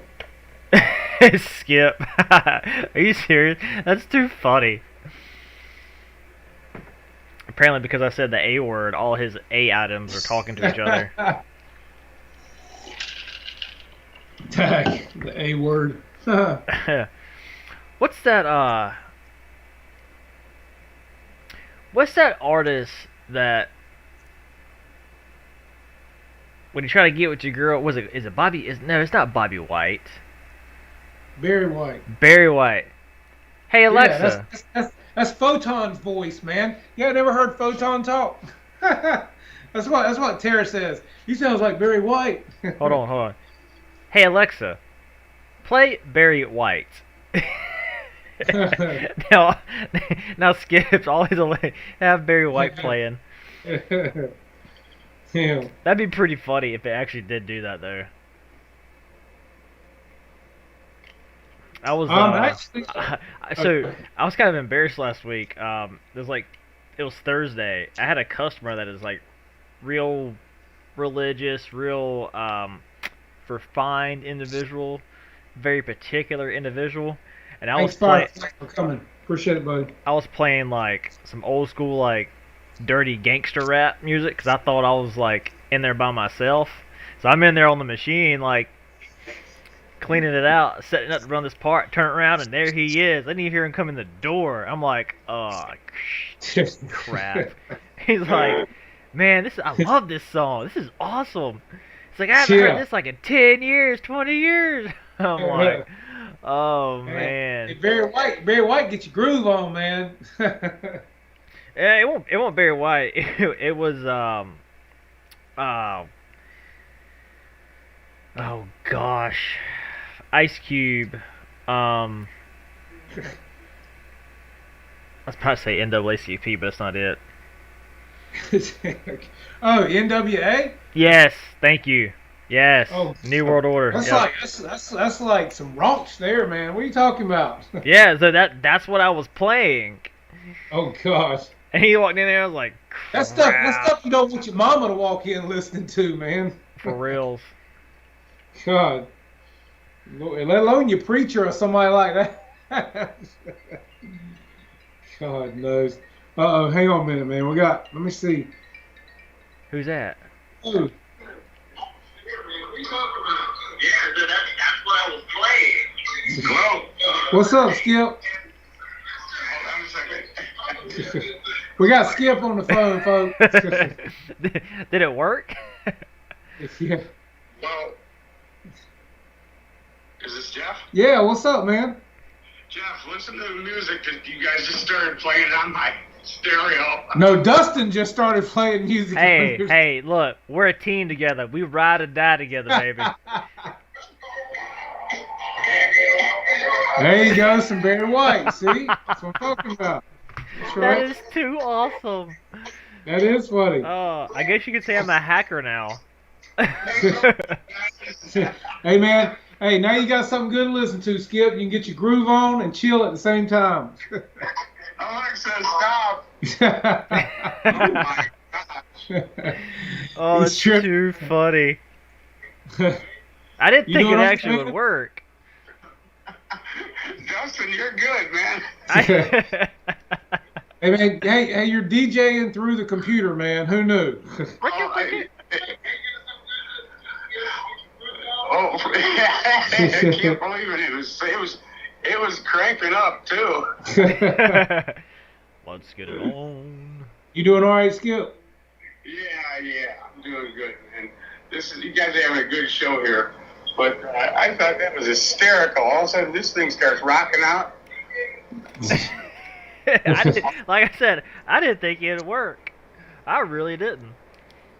Skip. Are you serious? That's too funny. Apparently, because I said the A word, all his A items are talking to each other. Tag the A word. What's that? What's that artist that when you try to get with your girl? Is it Bobby? No, it's not Bobby White. Barry White. Barry White. Hey Alexa. Yeah, that's Photon's voice, man. Yeah, never heard Photon talk. that's what Tara says. He sounds like Barry White. Hold on. Hey Alexa, play Barry White. now Skip's always have Barry White playing. Yeah. That'd be pretty funny if it actually did do that though. I was I was kind of embarrassed last week. It was Thursday. I had a customer that is like real religious, real refined individual, very particular individual, and I was playing. For coming. Appreciate it, buddy. I was playing like some old school like dirty gangster rap music because I thought I was like in there by myself. So I'm in there on the machine like cleaning it out, setting up to run this part, turn around, and there he is. I didn't even hear him come in the door. I'm like, oh, crap. He's like, man, I love this song. This is awesome. It's like, I haven't heard this like in 10 years, 20 years. I'm like, oh, man. Hey, Barry White, get your groove on, man. Yeah, it won't Barry White. It was, oh, gosh. Ice Cube. I was about to say NAACP, but that's not it. Oh, NWA? Yes, thank you. Yes. Oh, New World Order. That's yep. that's like some raunch there, man. What are you talking about? Yeah, so that's what I was playing. Oh gosh. And he walked in there, I was like, crap. That's stuff you don't want your mama to walk in listening to, man. For reals. God. Let alone your preacher or somebody like that. God knows. Uh-oh, hang on a minute, man. Let me see. Who's that? Oh. What are you talking about? Yeah, that's what I was playing. Hello? What's up, Skip? We got Skip on the phone, folks. Did it work? Yeah. Well, is this Jeff? Yeah, what's up, man? Jeff, listen to the music that you guys just started playing on my stereo. No, Dustin just started playing music. Hey, look, we're a team together. We ride or die together, baby. There you go, some Barry White. See? That's what I'm talking about. That's right. That is too awesome. That is funny. I guess you could say I'm a hacker now. Hey, man. Hey, now you got something good to listen to, Skip. You can get your groove on and chill at the same time. Alexa, stop. Oh, my gosh. Oh, it's too funny. I didn't think it actually would work. Dustin, you're good, man. Hey, man. Hey, you're DJing through the computer, man. Who knew? Oh, I can't believe it. It was cranking up too. Let's get it on. You doing all right, Skip? Yeah, I'm doing good, man. You guys are having a good show here. But I thought that was hysterical. All of a sudden, this thing starts rocking out. Like I said, I didn't think it'd work. I really didn't.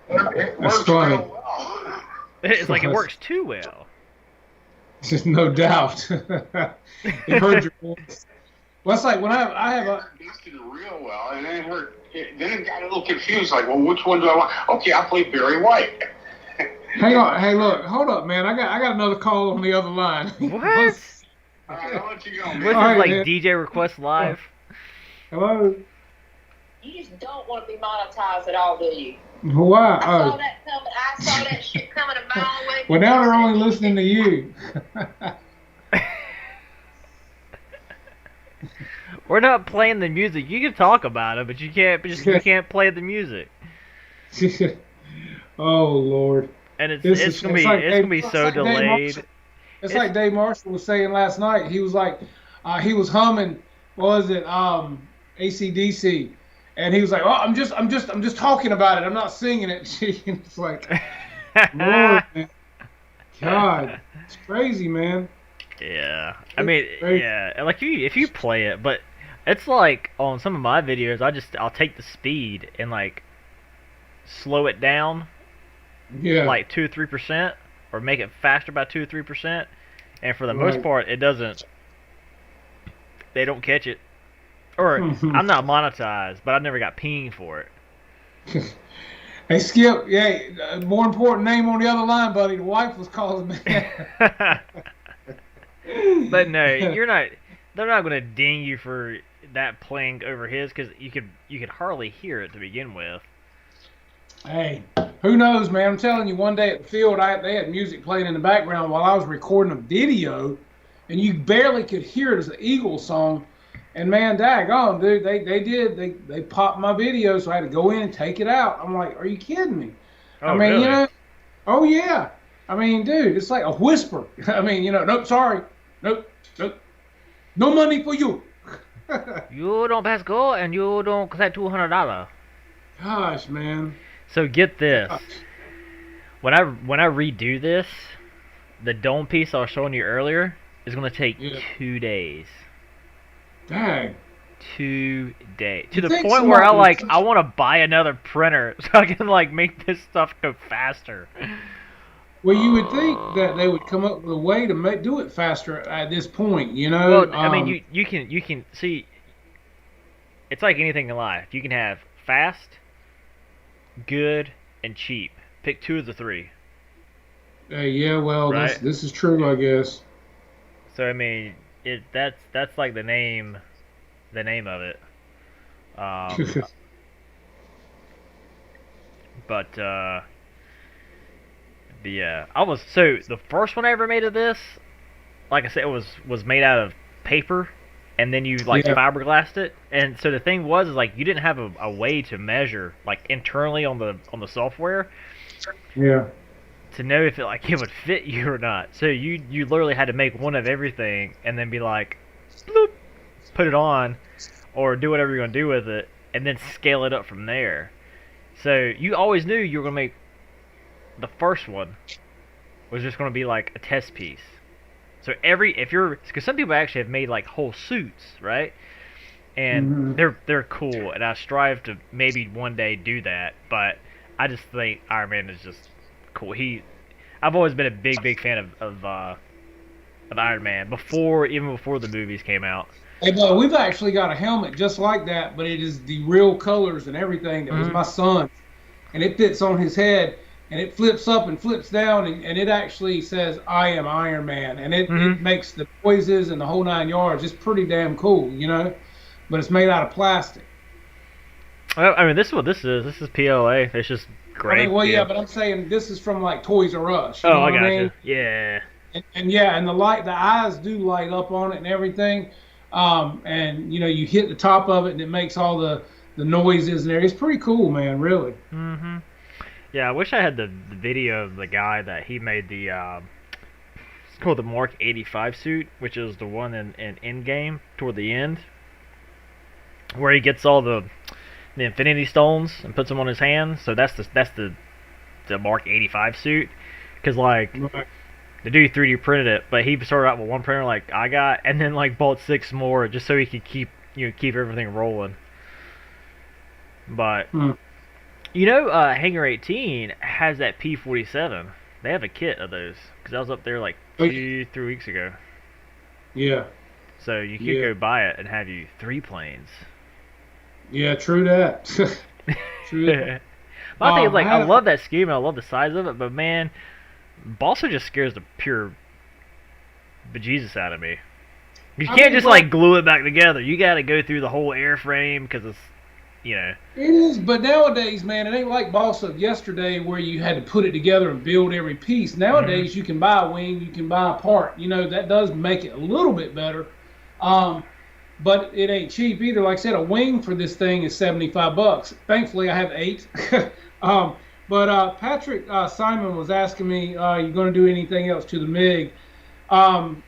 It works real well. It's like it works too well. No doubt. It heard your voice. Well, it's like when I have a Dustin real well, and then it got a little confused. Like, well, which one do I want? Okay, I'll play Barry White. Hang on, hey, look, hold up, man. I got another call on the other line. What? All right, I'll let you go, man. This is right, like man. DJ Request Live. Hello. You just don't want to be monetized at all, do you? Why? I saw that coming. I saw that shit coming a mile away. Well, now they're only listening to you. We're not playing the music. You can talk about it, but you can't play the music. Oh Lord. And it's gonna be so delayed. It's like Dave Marshall was saying last night. He was like, he was humming. What was it? AC/DC, and he was like, "Oh, I'm just talking about it. I'm not singing it." It's like, Lord, man. God, it's crazy, man. Yeah, I mean, yeah, like if you play it, but it's like on some of my videos, I'll take the speed and like slow it down, like 2 or 3%, or make it faster by 2 or 3%, and for the most part, it doesn't. They don't catch it, or I'm not monetized, but I never got pinged for it. Hey Skip, yeah, more important name on the other line, buddy. The wife was calling me. But no, you're not. They're not going to ding you for that playing over his, because you could hardly hear it to begin with. Hey, who knows, man? I'm telling you, one day at the field, they had music playing in the background while I was recording a video, and you barely could hear it as an Eagles song. And man, daggone, dude, they popped my video, so I had to go in and take it out. I'm like, are you kidding me? Oh, I mean, really? you know, oh yeah. I mean, dude, it's like a whisper. I mean, you know, nope, sorry, nope, no money for you. You don't pass go, and you don't collect $200. Gosh, man. So get this. Gosh. When I redo this, the dome piece I was showing you earlier is going to take 2 days. Dang. 2 days. To the point where I want to buy another printer so I can like make this stuff go faster. Well, you would think that they would come up with a way to do it faster at this point, you know? Well, I mean, you can see, it's like anything in life. You can have fast, good, and cheap. Pick 2 of the 3. Yeah, well, right? this is true, I guess. So I mean, that's like the name of it. But yeah, the first one I ever made of this, like I said, it was made out of paper, and then you like fiberglassed it. And so the thing was, is like you didn't have a way to measure like internally on the software. Yeah. To know if it would fit you or not. So you literally had to make one of everything and then be like, bloop, put it on, or do whatever you're gonna do with it, and then scale it up from there. So you always knew you were gonna make the first one was just gonna be like a test piece. So because some people actually have made like whole suits, right? And Mhm. they're cool, and I strive to maybe one day do that. But I just think Iron Man is just cool. I've always been a big fan of Iron Man even before the movies came out. Hey, but we've actually got a helmet just like that, but it is the real colors and everything. That was Hmm. my son's, and it fits on his head, and it flips up and flips down, and it actually says "I am Iron Man," and it Hmm. makes the noises and the whole 9 yards. It's pretty damn cool, you know. But it's made out of plastic. Well, I mean, this is what this is. This is PLA. It's just I gray. mean, well, yeah, Yeah. but I'm saying this is from like Toys R Us. You Oh, know I what I got mean? you. Yeah. And yeah, and the eyes do light up on it and everything. And you know, you hit the top of it and it makes all the noises and everything. It's pretty cool, man. Really. Hmm. Yeah, I wish I had the video of the guy that he made it's called the Mark 85 suit, which is the one in Endgame toward the end, where he gets all the Infinity Stones and puts them on his hands. So that's the Mark 85 suit, because like Right. the dude 3D printed it, but he started out with one printer like I got, and then like bought 6 more just so he could keep everything rolling. But Hmm. Hangar 18 has that P-47. They have a kit of those because I was up there like Oh, 2-3 weeks ago. yeah. So you could Yeah. go buy it and have you 3 planes. Yeah. True that. True that. My thing is I like I had love that scheme and I love the size of it, but man, Balsa just scares the pure bejesus out of me. You I can't mean, just well, like glue it back together. You got to go through the whole airframe because it's it is, but nowadays, man, it ain't like Boss of yesterday where you had to put it together and build every piece. Mhm. Nowadays, you can buy a wing, you can buy a part. You know, that does make it a little bit better. Um, but it ain't cheap either. Like I said, a wing for this thing is $75. Thankfully, I have 8. um, but Patrick Simon was asking me, "You going to do anything else to the MiG?" Um,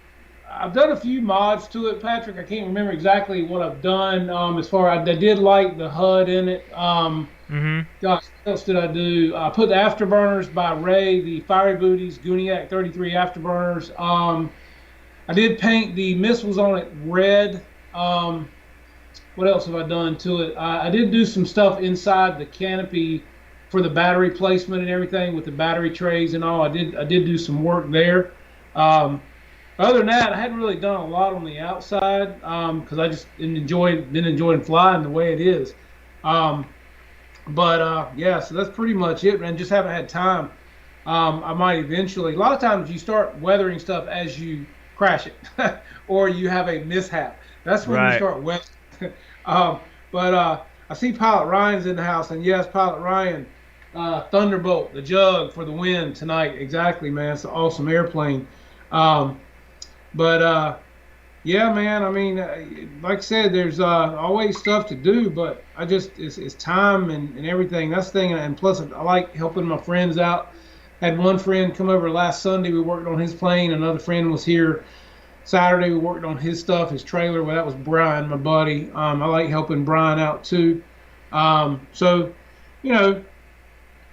I've done a few mods to it, Patrick. I can't remember exactly what I've done. As far I did like the HUD in it. Mhm. Gosh, what else did I do? I put the afterburners by Ray, the Fiery Booties Guniac 33 afterburners. I did paint the missiles on it red. Um, what else have I done to it? I did do some stuff inside the canopy for the battery placement and everything with the battery trays and all. I did do some work there. Um, Other than that, I hadn't really done a lot on the outside because I just been enjoying flying the way it is. Um, but yeah, so that's pretty much it, man. Just haven't had time. I might eventually. A lot of times you start weathering stuff as you crash it, or you have a mishap. That's when you Right. start weathering. But I see Pilot Ryan's in the house, and yes, Pilot Ryan, Thunderbolt, the Jug for the win tonight. Exactly, man. It's an awesome airplane. Um, but yeah, man. I mean, like I said, there's always stuff to do, but it's time and everything. That's the thing, and plus I like helping my friends out. Had one friend come over last Sunday. We worked on his plane. Another friend was here Saturday. We worked on his stuff, his trailer. Well, that was Brian, my buddy. I like helping Brian out too. So, you know,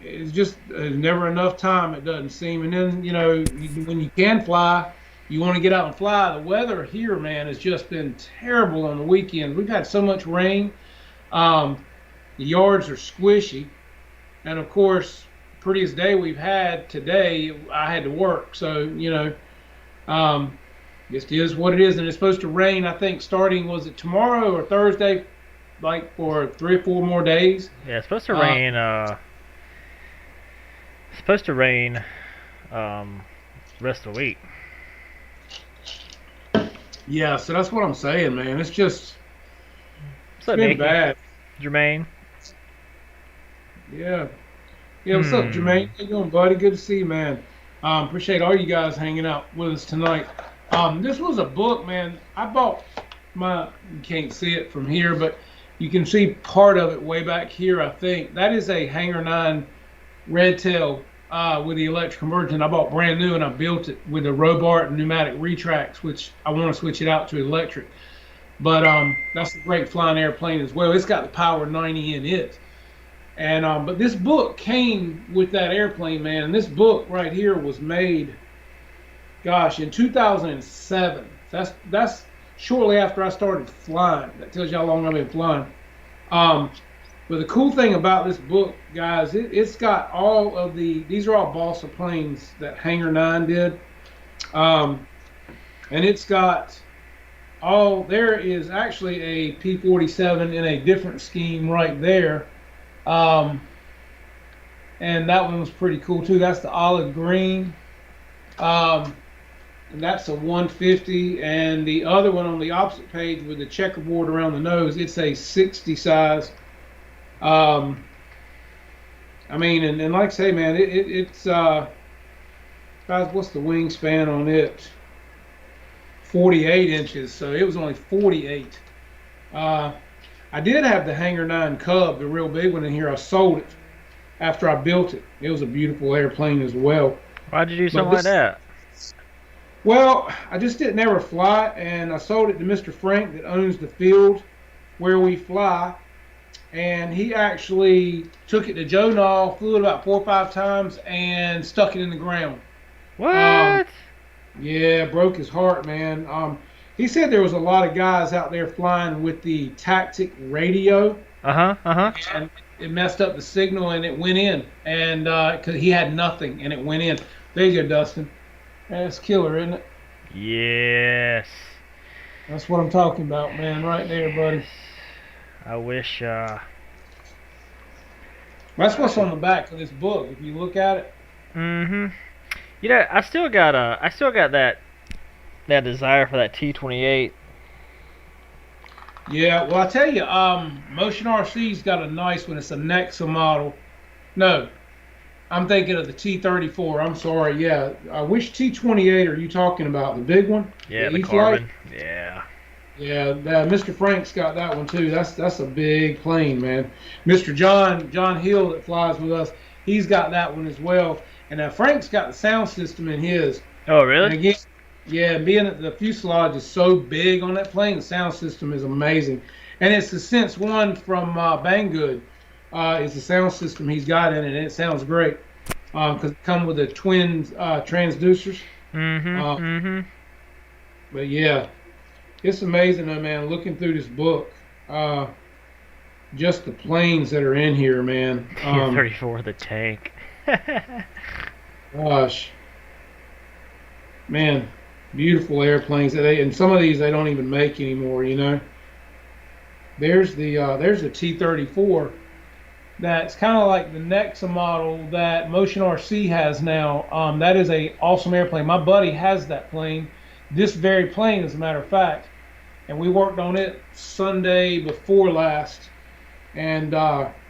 it's just never enough time. It doesn't seem. And then when you can fly, you want to get out and fly. The weather here, man, has just been terrible on the weekends. We've had so much rain. The yards are squishy, and of course, prettiest day we've had today, I had to work. So um, just is what it is. And it's supposed to rain. I think starting was it tomorrow or Thursday, like for 3 or 4 more days. Yeah, it's supposed to Uh, rain. Supposed to rain. Um, rest of the week. yeah, so that's what I'm saying, man. It's What's up, been Mickey? bad. Jermaine? Yeah. Yeah, what's up, Jermaine? How you doing, buddy? Good to see you, man. Appreciate all you guys hanging out with us tonight. This was a book, man. I bought you can't see it from here, but you can see part of it way back here, I think. That is a Hangar 9 Red Tail with the electric conversion. I bought brand new and I built it with a Robart and pneumatic retracts, which I want to switch it out to electric. But that's a great flying airplane as well. It's got the power 90 in it. And but this book came with that airplane, man. And this book right here was made gosh, in 2007. That's shortly after I started flying. That tells you how long I've been flying. Um, but the cool thing about this book, guys, it's got all of these are all balsa planes that Hangar 9 did. Um, and it's got there is actually a P-47 in a different scheme right there. Um, and that one was pretty cool too. That's the olive green. Um, and that's a 150. And the other one on the opposite page with the checkerboard around the nose, it's a 60 size. I mean, and like I say, man, it's guys, what's the wingspan on it? 48 inches, so it was only 48. I did have the Hangar 9 Cub, the real big one in here. I sold it after I built it. It was a beautiful airplane as well. Why'd you do something like that? Well, I just didn't ever fly, and I sold it to Mr. Frank that owns the field where we fly. And he actually took it to Joe Knoll, flew it about 4 or 5 times, and stuck it in the ground. What? Yeah, broke his heart, man. He said there was a lot of guys out there flying with the tactic radio. And it messed up the signal, and it went in. And because he had nothing, and it went in. There you go, Dustin. That's killer, isn't it? Yes. That's what I'm talking about, man. Right there, buddy. I wish. That's what's on the back of this book. If you look at it. Mm-hmm. You know, I still got that desire for that T-28. Yeah, well, I tell you, Motion RC's got a nice one. It's a Nexa model. No, I'm thinking of the T-34. I'm sorry. Yeah, which T-28 are you talking about? The big one? Yeah, the E-Flight? Carbon. Yeah. Yeah, Mr. Frank's got that one too. That's a big plane, man. Mr. John Hill that flies with us, he's got that one as well. And Frank's got the sound system in his. Oh, really? And again, yeah, being that the fuselage is so big on that plane, the sound system is amazing. And it's the Sense 1 from Banggood. It's the sound system he's got in it, and it sounds great. Because it comes with the twin transducers. But yeah. It's amazing, though, man, looking through this book. Just the planes that are in here, man. T-34, the tank. Gosh. Man, beautiful airplanes. And some of these they don't even make anymore, you know. There's the T-34. That's kind of like the Nexa model that Motion RC has now. That is a awesome airplane. My buddy has that plane. This very plane, as a matter of fact, and we worked on it Sunday before last, and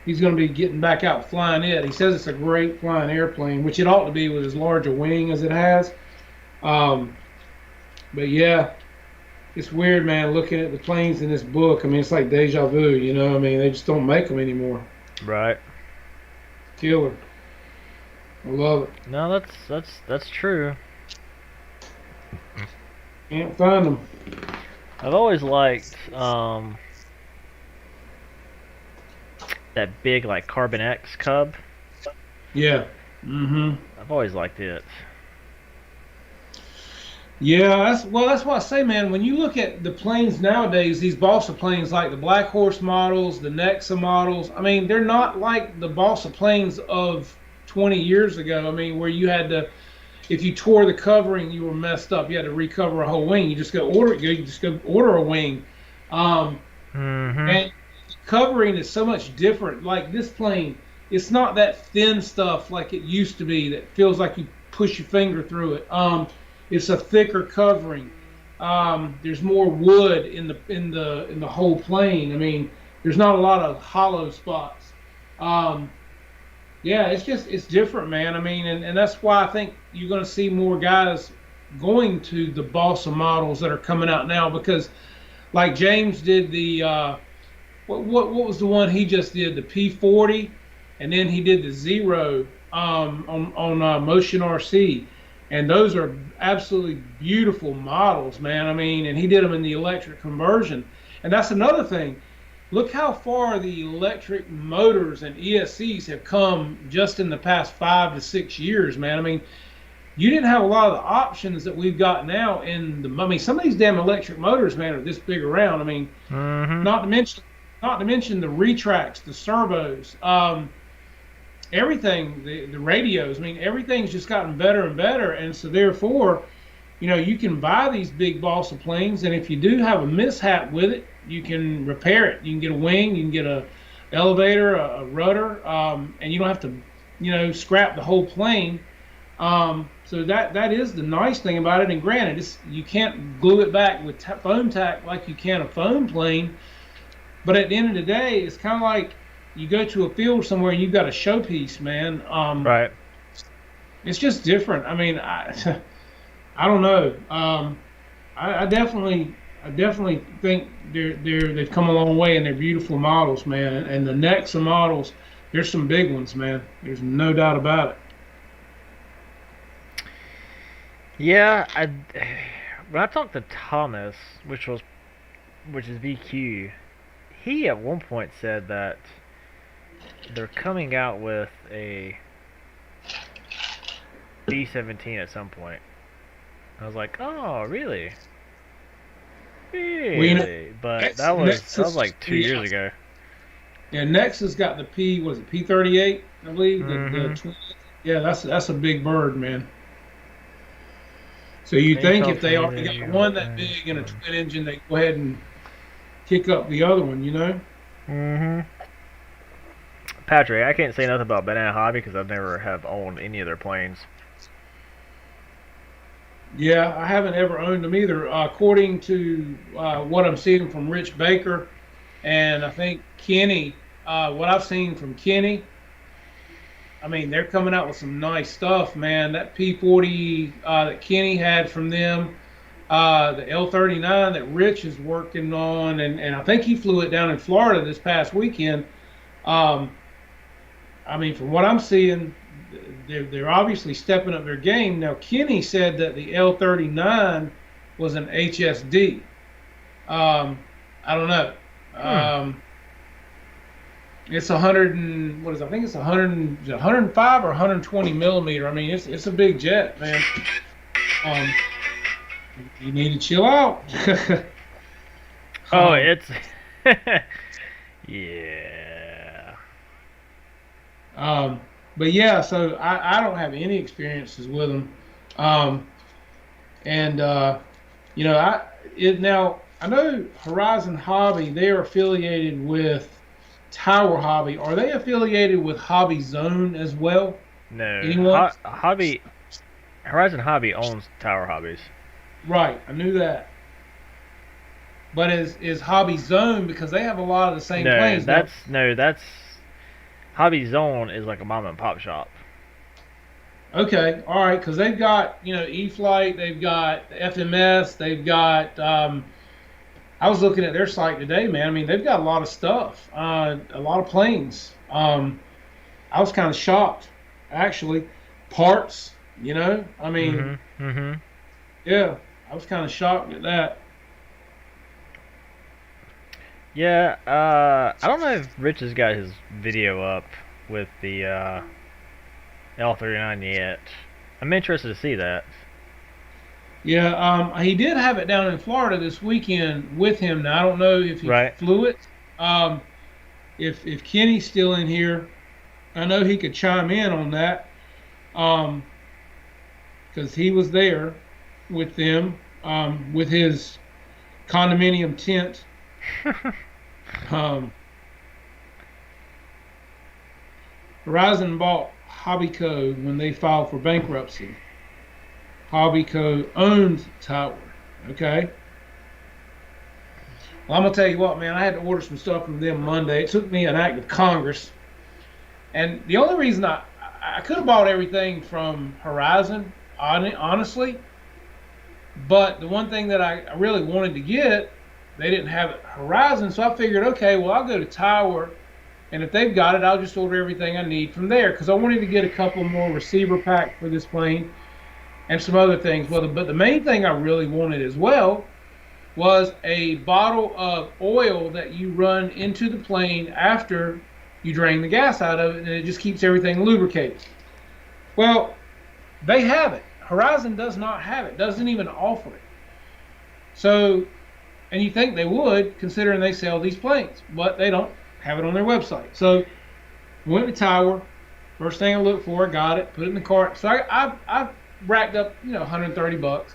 he's going to be getting back out flying it. He says it's a great flying airplane, which it ought to be with as large a wing as it has. But yeah, it's weird, man, looking at the planes in this book. I mean, it's like deja vu, you know. I mean, they just don't make them anymore. Right. Killer. I love it. No, that's true. Can't find them. I've always liked that big like Carbon X Cub. Yeah. I've always liked it. Yeah, that's what I say, man. When you look at the planes nowadays, these balsa planes like the Black Horse models, the Nexa models, I mean, they're not like the balsa planes of 20 years ago. I mean, where you had to, if you tore the covering, you were messed up. You had to recover a whole wing. You just go order a wing. And the covering is so much different. Like this plane, it's not that thin stuff like it used to be that feels like you push your finger through it. It's a thicker covering. There's more wood in the whole plane. I mean, there's not a lot of hollow spots. Yeah, it's different, man. I mean, and that's why I think you're going to see more guys going to the balsa models that are coming out now, because like James did the what was the one he just did, the P40, and then he did the Zero on Motion RC, and those are absolutely beautiful models, man. I mean, and he did them in the electric conversion, and that's another thing. Look how far the electric motors and ESCs have come just in the past 5 to 6 years, man. I mean, you didn't have a lot of the options that we've got now in the. I mean, some of these damn electric motors, man, are this big around. I mean, not to mention the retracts, the servos, everything, the radios. I mean, everything's just gotten better and better, and so therefore, you can buy these big balsa planes, and if you do have a mishap with it, you can repair it. You can get a wing, you can get a elevator, a rudder, and you don't have to, scrap the whole plane. So that is the nice thing about it. And granted, you can't glue it back with foam tack like you can a foam plane. But at the end of the day, it's kind of like you go to a field somewhere and you've got a showpiece, man. Right. It's just different. I mean, I don't know. I definitely think they've come a long way, and they're beautiful models, man. And the Nexa models, there's some big ones, man. There's no doubt about it. Yeah, when I talked to Thomas, which is VQ, he at one point said that they're coming out with a B-17 at some point. I was like, oh, really? Really? But that was like 2 years ago. Yeah, Nexa's got the P38, I believe. Yeah, that's a big bird, man. So you think if they already got one that big and a twin engine, they go ahead and kick up the other one, Patrick, I can't say nothing about Banana Hobby because I've never have owned any of their planes. Yeah, I haven't ever owned them either. According to what I'm seeing from Rich Baker, and I think Kenny, what I've seen from Kenny, I mean, they're coming out with some nice stuff, man. That P40 that Kenny had from them, the L39 that Rich is working on, and I think he flew it down in Florida this past weekend. I mean, from what I'm seeing, they're obviously stepping up their game. Now, Kenny said that the L39 was an HSD. I don't know. It's 100 and what is it? I think it's 105 or 120 millimeter. I mean, it's a big jet, man. You need to chill out. It's yeah. But yeah, so I don't have any experiences with them. Now I know Horizon Hobby, they're affiliated with Tower Hobby. Are they affiliated with Hobby Zone as well? No. Anyone? Horizon Hobby owns Tower Hobbies. Right, I knew that. But is Hobby Zone, because they have a lot of the same planes. That's Hobby Zone is like a mom and pop shop. Okay, all right, because they've got E-Flight, they've got FMS, they've got. I was looking at their site today, man. I mean, they've got a lot of stuff, a lot of planes. I was kind of shocked, actually. Parts, I mean, yeah, I was kind of shocked at that. Yeah, I don't know if Rich has got his video up with the L39 yet. I'm interested to see that. Yeah, he did have it down in Florida this weekend with him. Now, I don't know if he flew it. If Kenny's still in here, I know he could chime in on that. Because he was there with them, with his condominium tent. Horizon bought Hobbyco when they filed for bankruptcy. Hobbyco owns Tower. Okay. Well, I'm gonna tell you what, man. I had to order some stuff from them Monday. It took me an act of Congress, and the only reason I could have bought everything from Horizon, honestly, but the one thing that I really wanted to get, they didn't have it Horizon, so I figured, okay, well, I'll go to Tower, and if they've got it, I'll just order everything I need from there, because I wanted to get a couple more receiver packs for this plane and some other things. Well, but the main thing I really wanted as well was a bottle of oil that you run into the plane after you drain the gas out of it, and it just keeps everything lubricated. Well, they have it. Horizon does not have it, doesn't even offer it. So, and you think they would, considering they sell these planes, but they don't have it on their website. So, went to Tower. First thing I looked for, got it, put it in the cart. So I racked up, $130.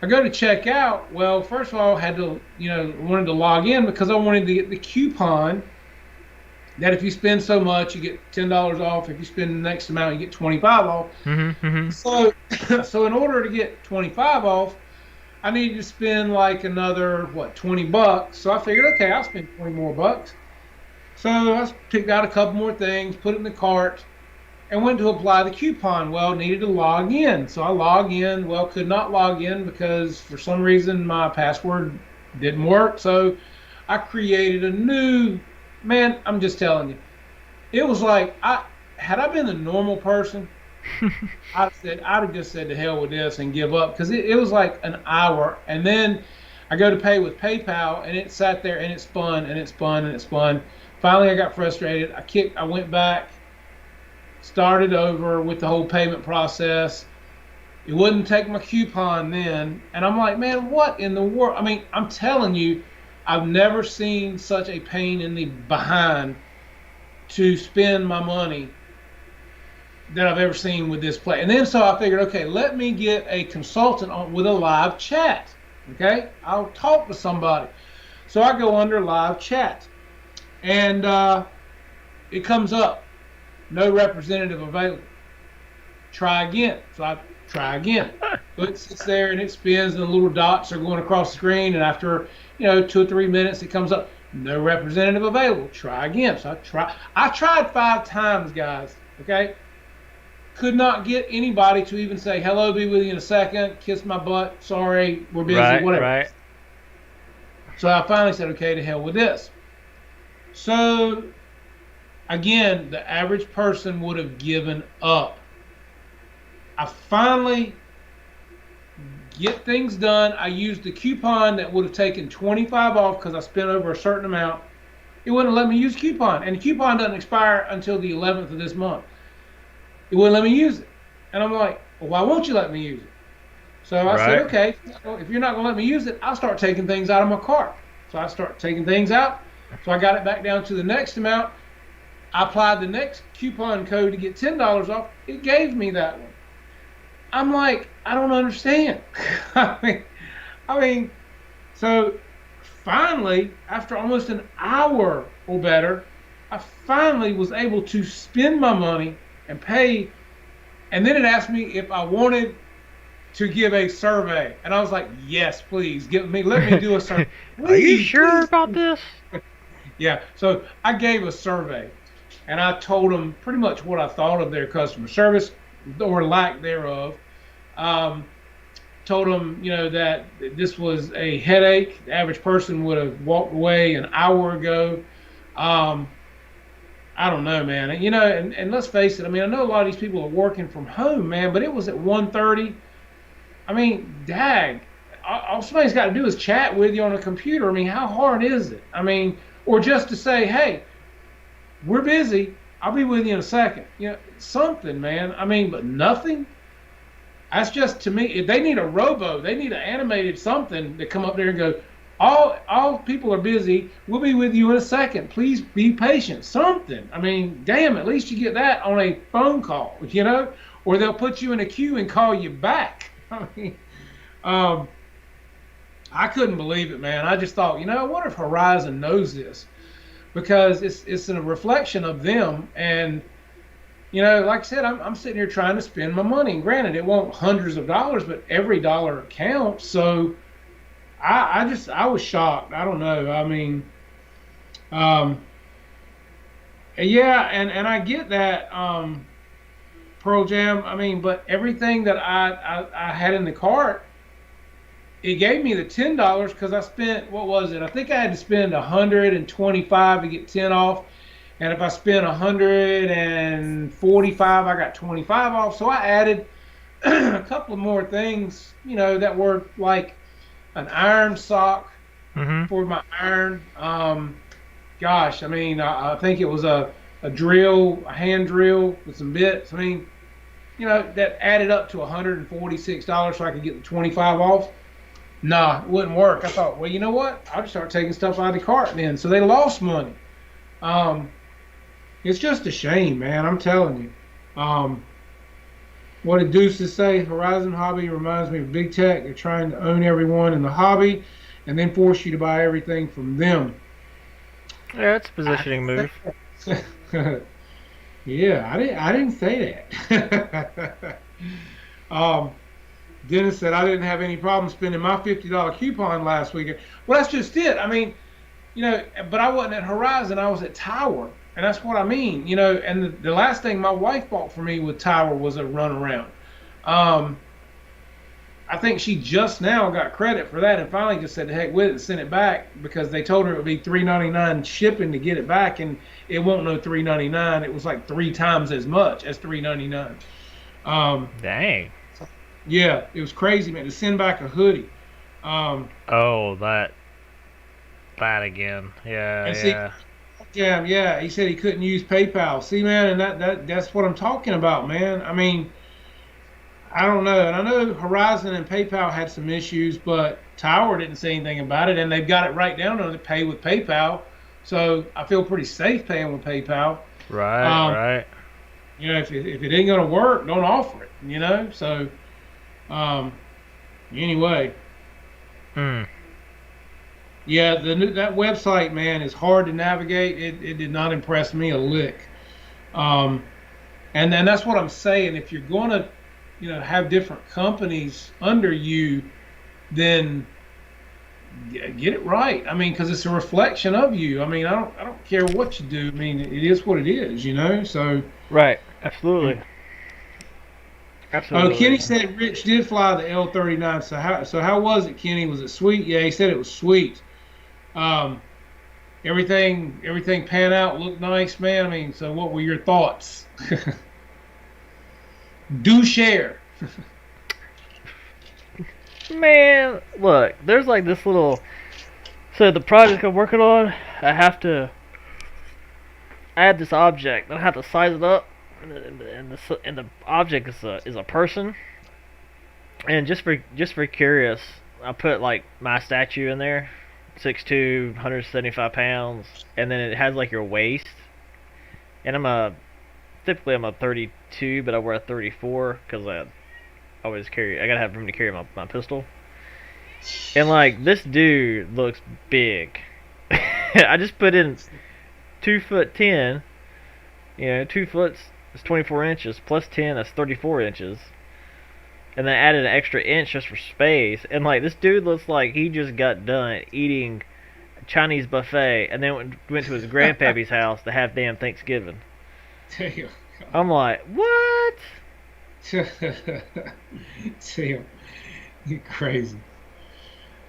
I go to check out. Well, first of all, I had to, wanted to log in because I wanted to get the coupon that if you spend so much, you get $10 off. If you spend the next amount, you get 25 off. So in order to get 25 off, I needed to spend like another, $20. So I figured, okay, I'll spend 20 more bucks. So I picked out a couple more things, put it in the cart, and went to apply the coupon. Well, needed to log in. So I logged in. Well, could not log in because for some reason my password didn't work. So I created a new, man, I'm just telling you. It was like, had I been a normal person, I'd have just said to hell with this and give up, because it was like an hour. And then I go to pay with PayPal, and it sat there and it spun and it spun and it spun. Finally, I got frustrated. I went back, started over with the whole payment process. It wouldn't take my coupon then. And I'm like, man, what in the world? I mean, I'm telling you, I've never seen such a pain in the behind to spend my money that I've ever seen with this play. And then so I figured, okay, let me get a consultant with a live chat. Okay, I'll talk to somebody. So I go under live chat. And it comes up, no representative available. Try again. So I try again. So it sits there and it spins, and the little dots are going across the screen. And after 2 or 3 minutes, it comes up, no representative available. Try again. So I tried 5 times, guys. Okay. Could not get anybody to even say hello, be with you in a second, kiss my butt, sorry, we're busy, whatever. Right. So I finally said, okay, to hell with this. So, again, the average person would have given up. I finally get things done. I used the coupon that would have taken 25 off because I spent over a certain amount. It wouldn't let me use coupon. And the coupon doesn't expire until the 11th of this month. It wouldn't let me use it. And I'm like, well, why won't you let me use it? So I said, okay, if you're not going to let me use it, I'll start taking things out of my cart. So I start taking things out. So I got it back down to the next amount. I applied the next coupon code to get $10 off. It gave me that one. I'm like, I don't understand. I mean, so finally, after almost an hour or better, I finally was able to spend my money and pay. And then it asked me if I wanted to give a survey. And I was like, yes, please, let me do a survey. Are you sure about this? Yeah, so I gave a survey, and I told them pretty much what I thought of their customer service or lack thereof. Told them, that this was a headache. The average person would have walked away an hour ago. I don't know, man. And let's face it. I mean, I know a lot of these people are working from home, man, but it was at 1:30. I mean, dag. All somebody's got to do is chat with you on a computer. I mean, how hard is it? I mean, or just to say, hey, we're busy. I'll be with you in a second. Something, man. I mean, but nothing. That's just, to me, if they need a robo, they need an animated something to come up there and go, all people are busy. We'll be with you in a second. Please be patient. Something. I mean, damn, at least you get that on a phone call, or they'll put you in a queue and call you back. I mean, I couldn't believe it, man. I just thought, I wonder if Horizon knows this, because it's a reflection of them. And, like I said, I'm sitting here trying to spend my money. And granted, it won't hundreds of dollars, but every dollar counts. So I was shocked. I don't know. I mean, yeah, and I get that, Pearl Jam. I mean, but everything that I had in the cart, it gave me the $10 because I spent, what was it? I think I had to spend $125 to get 10 off. And if I spent $145, I got 25 off. So I added a couple of more things, that were like an iron sock for my iron. Gosh, I mean, I think it was a drill, a hand drill with some bits. I mean, that added up to $146 so I could get the 25 off. Nah, it wouldn't work. I thought, well, you know what? I'll just start taking stuff out of the cart then. So they lost money. It's just a shame, man. I'm telling you. What did Deuces say? Horizon Hobby reminds me of big tech. They're trying to own everyone in the hobby and then force you to buy everything from them. Yeah, it's a positioning move. Yeah, I didn't say that. Dennis said I didn't have any problem spending my $50 coupon last weekend. Well, that's just it. I mean, but I wasn't at Horizon. I was at Tower, and that's what I mean. And the last thing my wife bought for me with Tower was a runaround. I think she just now got credit for that and finally just said, heck with it, and sent it back because they told her it would be $3.99 shipping to get it back, and it won't no $3.99. It was like 3 times as much as $3.99. Dang. Yeah, it was crazy, man. To send back a hoodie. Oh, that again. Yeah, see, yeah. Yeah. He said he couldn't use PayPal. See, man, and that's what I'm talking about, man. I mean, I don't know. And I know Horizon and PayPal had some issues, but Tower didn't say anything about it, and they've got it right down on it, pay with PayPal. So I feel pretty safe paying with PayPal. Right. If it ain't going to work, don't offer it, So, anyway. Yeah, that website, man, is hard to navigate. It did not impress me a lick. And then that's what I'm saying. If you're going to have different companies under you, then get it right. I mean, because it's a reflection of you. I mean, I don't care what you do. I mean, it is what it is, So right, absolutely. Oh, Kenny said Rich did fly the L-39. So how was it, Kenny? Was it sweet? Yeah, he said it was sweet. Everything panned out, looked nice, man. I mean, so what were your thoughts? Do share. Man, look, there's like this little. So the project I'm working on, I have to add this object. I have to size it up, and the object is a person. And just for curious, I put like my statue in there, 6'2", 175 pounds, and then it has like your waist. And typically I'm a 32, but I wear a 34 because I gotta have room to carry my pistol. And like this dude looks big. I just put in 2'10", 2 foot is 24 inches plus 10, that's 34 inches. And then added an extra inch just for space. And like this dude looks like he just got done eating a Chinese buffet and then went to his grandpappy's house to have damn Thanksgiving. Damn. I'm like, what? Damn. You're crazy.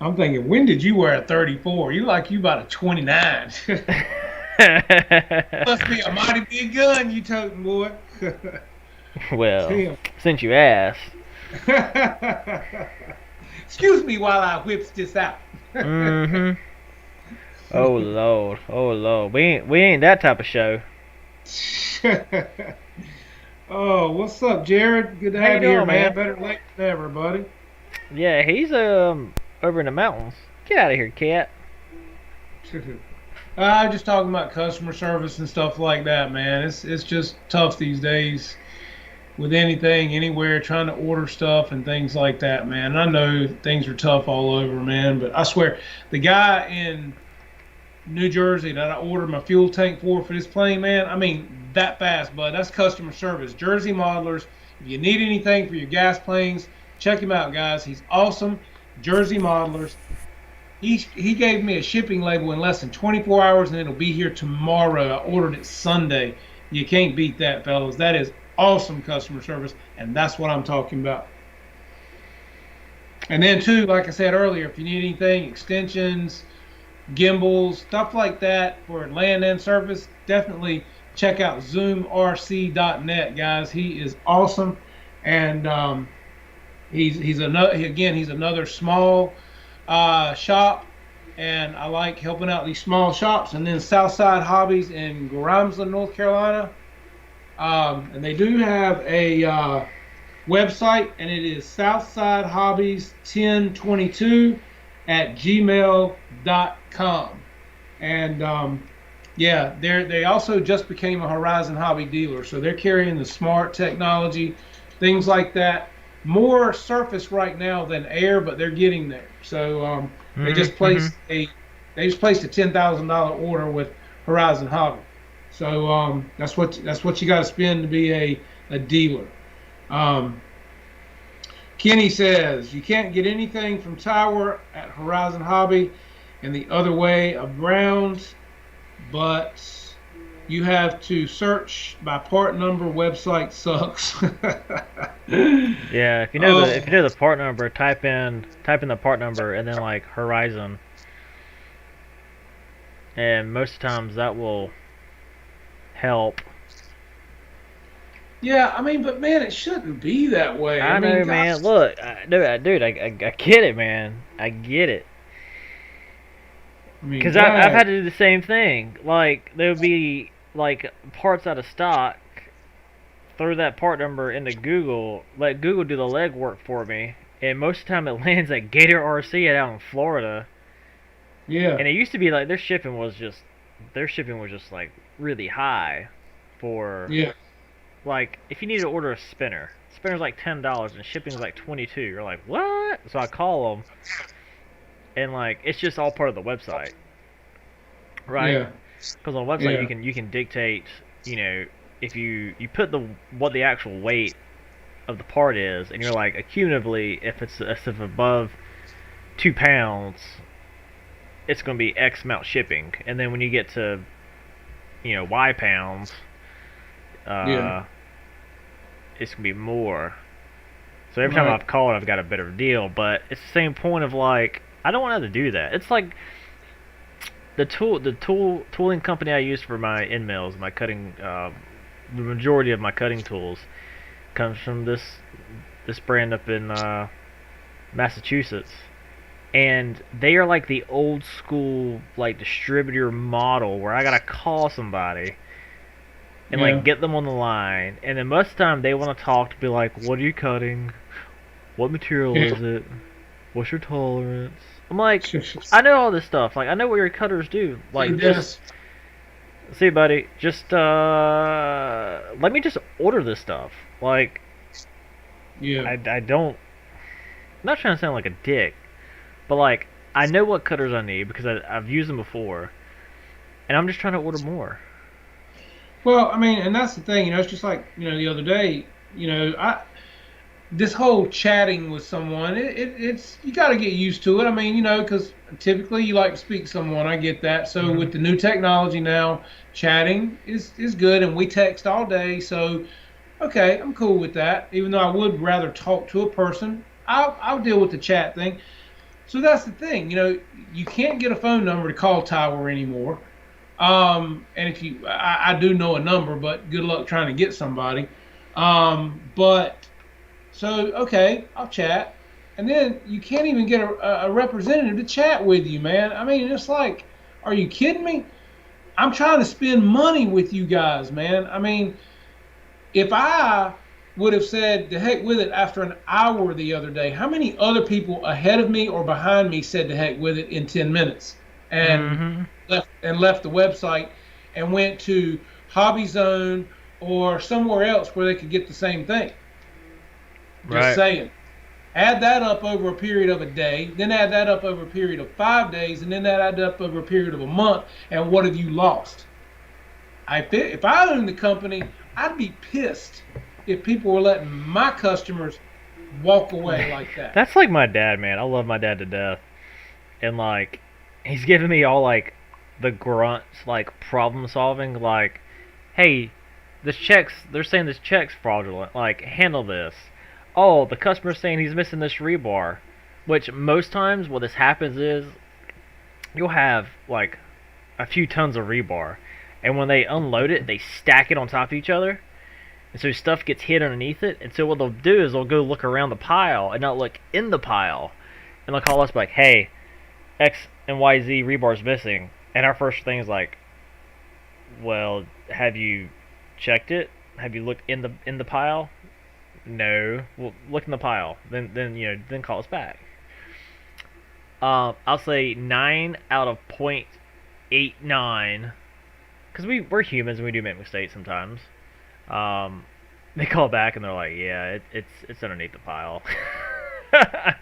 I'm thinking, when did you wear a 34? You about a 29. Must be a mighty big gun you toting, boy. Well, Damn. Since you asked. Excuse me while I whips this out. Mm-hmm. Oh Lord. We ain't that type of show. Oh, what's up, Jared? Good to have you here, man. Better late than never, buddy. Yeah, he's over in the mountains. Get out of here, cat. I'm just talking about customer service and stuff like that, man. It's just tough these days with anything, anywhere, trying to order stuff and things like that, man. And I know things are tough all over, man, but I swear, the guy in New Jersey that I ordered my fuel tank for this plane, man, I mean, that fast, bud. That's customer service. Jersey Modelers. If you need anything for your gas planes, check him out, guys. He's awesome. Jersey Modelers. He gave me a shipping label in less than 24 hours, and it'll be here tomorrow. I ordered it Sunday. You can't beat that, fellas. That is awesome customer service, and that's what I'm talking about. And then, too, like I said earlier, if you need anything, extensions, gimbals, stuff like that for land and surface, definitely check out zoomrc.net, guys. He is awesome, and he's another small shop, and I like helping out these small shops. And then Southside Hobbies in Grimesland, North Carolina, and they do have a website, and it is southsidehobbies1022@gmail.com. And yeah, they also just became a Horizon Hobby dealer, so they're carrying the smart technology, things like that. More surface right now than air, but they're getting there. So they just placed a $10,000 order with Horizon Hobby. So that's what you got to spend to be a dealer. Kenny says you can't get anything from Tower at Horizon Hobby and the other way around, but you have to search by part number. Website sucks. Yeah, if you know the part number, type in the part number and then like Horizon, and most times that will help. Yeah, I mean, but man, it shouldn't be that way. I know, mean, man. Look, dude, I get it, man. I get it. Because I've had to do the same thing. Like, there would be, like, parts out of stock. Throw that part number into Google. Let Google do the legwork for me. And most of the time it lands at Gator RC out in Florida. Yeah. And it used to be like their shipping was just like really high for. Yeah. Like, if you need to order a spinner's like $10 and shipping's like $22. You're like, what? So I call them. And like, it's just all part of the website, right? Yeah. Because on the website you can dictate, you know, if you put what the actual weight of the part is, and you're like, accumulatively, if it's above 2 pounds, it's going to be X amount shipping, and then when you get to, you know, Y pounds, it's going to be more. So every time I've called, I've got a better deal, but it's the same point of like, I don't want to do that. It's like the tooling company I use for my end mills, my cutting, the majority of my cutting tools comes from this brand up in Massachusetts, and they are like the old school like distributor model where I gotta call somebody and like get them on the line, and then most of the time they want to talk to be like, what are you cutting? What material is it? What's your tolerance? I'm like, I know all this stuff. Like, I know what your cutters do. Like, just see, buddy, just let me just order this stuff. Like, I don't. I'm not trying to sound like a dick, but like, I know what cutters I need because I've used them before, and I'm just trying to order more. Well, I mean, and that's the thing, you know, it's just like, you know, the other day, you know, this whole chatting with someone, it's you got to get used to it. I mean, you know, because typically you like to speak to someone. I get that. So with the new technology now, chatting is good, and we text all day. So, okay, I'm cool with that. Even though I would rather talk to a person, I'll deal with the chat thing. So that's the thing, you know, you can't get a phone number to call Tower anymore. And if I do know a number, but good luck trying to get somebody. So, okay, I'll chat. And then you can't even get a representative to chat with you, man. I mean, it's like, are you kidding me? I'm trying to spend money with you guys, man. I mean, if I would have said, to heck with it after an hour the other day, how many other people ahead of me or behind me said to heck with it in 10 minutes? And left the website and went to Hobby Zone or somewhere else where they could get the same thing. Just saying. Add that up over a period of a day, then add that up over a period of 5 days, and then that add up over a period of a month, and what have you lost? If I owned the company, I'd be pissed if people were letting my customers walk away like that. That's like my dad, man. I love my dad to death. And like, he's giving me all like the grunts, like problem solving, like, hey, they're saying this check's fraudulent, like, handle this. Oh, the customer's saying he's missing this rebar. Which most times what this happens is you'll have like a few tons of rebar, and when they unload it, they stack it on top of each other, and so stuff gets hid underneath it. And so what they'll do is they'll go look around the pile and not look in the pile, and they'll call us like, hey, X and Y Z rebar's missing. And our first thing is like, well, have you checked it? Have you looked in the pile? No. Well, look in the pile. Then call us back. I'll say 9 out of .89, because we're humans and we do make mistakes sometimes. Um, they call back and they're like, yeah, it's underneath the pile. I'm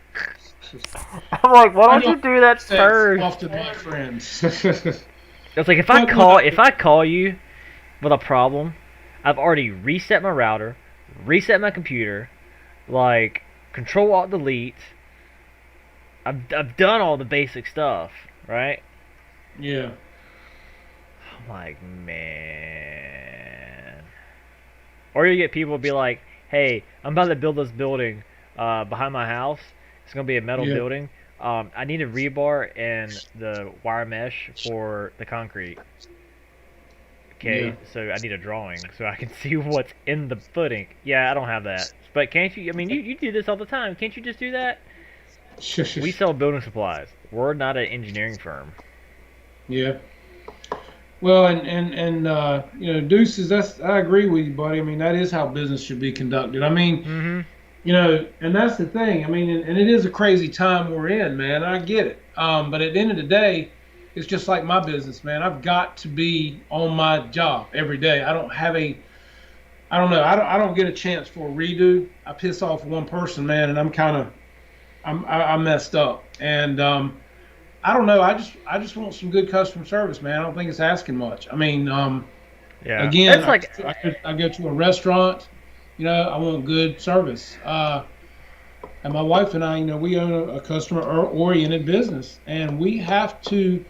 like, why don't you do that first? Often my friends. It's like if I call you with a problem, I've already reset my router, reset my computer, like Control Alt Delete. I've done all the basic stuff, right? Yeah. I'm like, man. Or you get people be like, hey, I'm about to build this building behind my house. It's gonna be a metal building. I need a rebar and the wire mesh for the concrete. Okay, so I need a drawing so I can see what's in the footing. Yeah, I don't have that. But can't you? I mean, you do this all the time. Can't you just do that? We sell building supplies. We're not an engineering firm. Yeah. Well, Deuces, I agree with you, buddy. I mean, that is how business should be conducted. I mean, and that's the thing. I mean, and it is a crazy time we're in, man. I get it. But at the end of the day, it's just like my business, man. I've got to be on my job every day. I don't get a chance for a redo. I piss off one person, man, and I'm messed up. And I don't know. I just want some good customer service, man. I don't think it's asking much. I mean, again, I go to a restaurant, I want good service. And my wife and I, we own a customer-oriented business, and we have to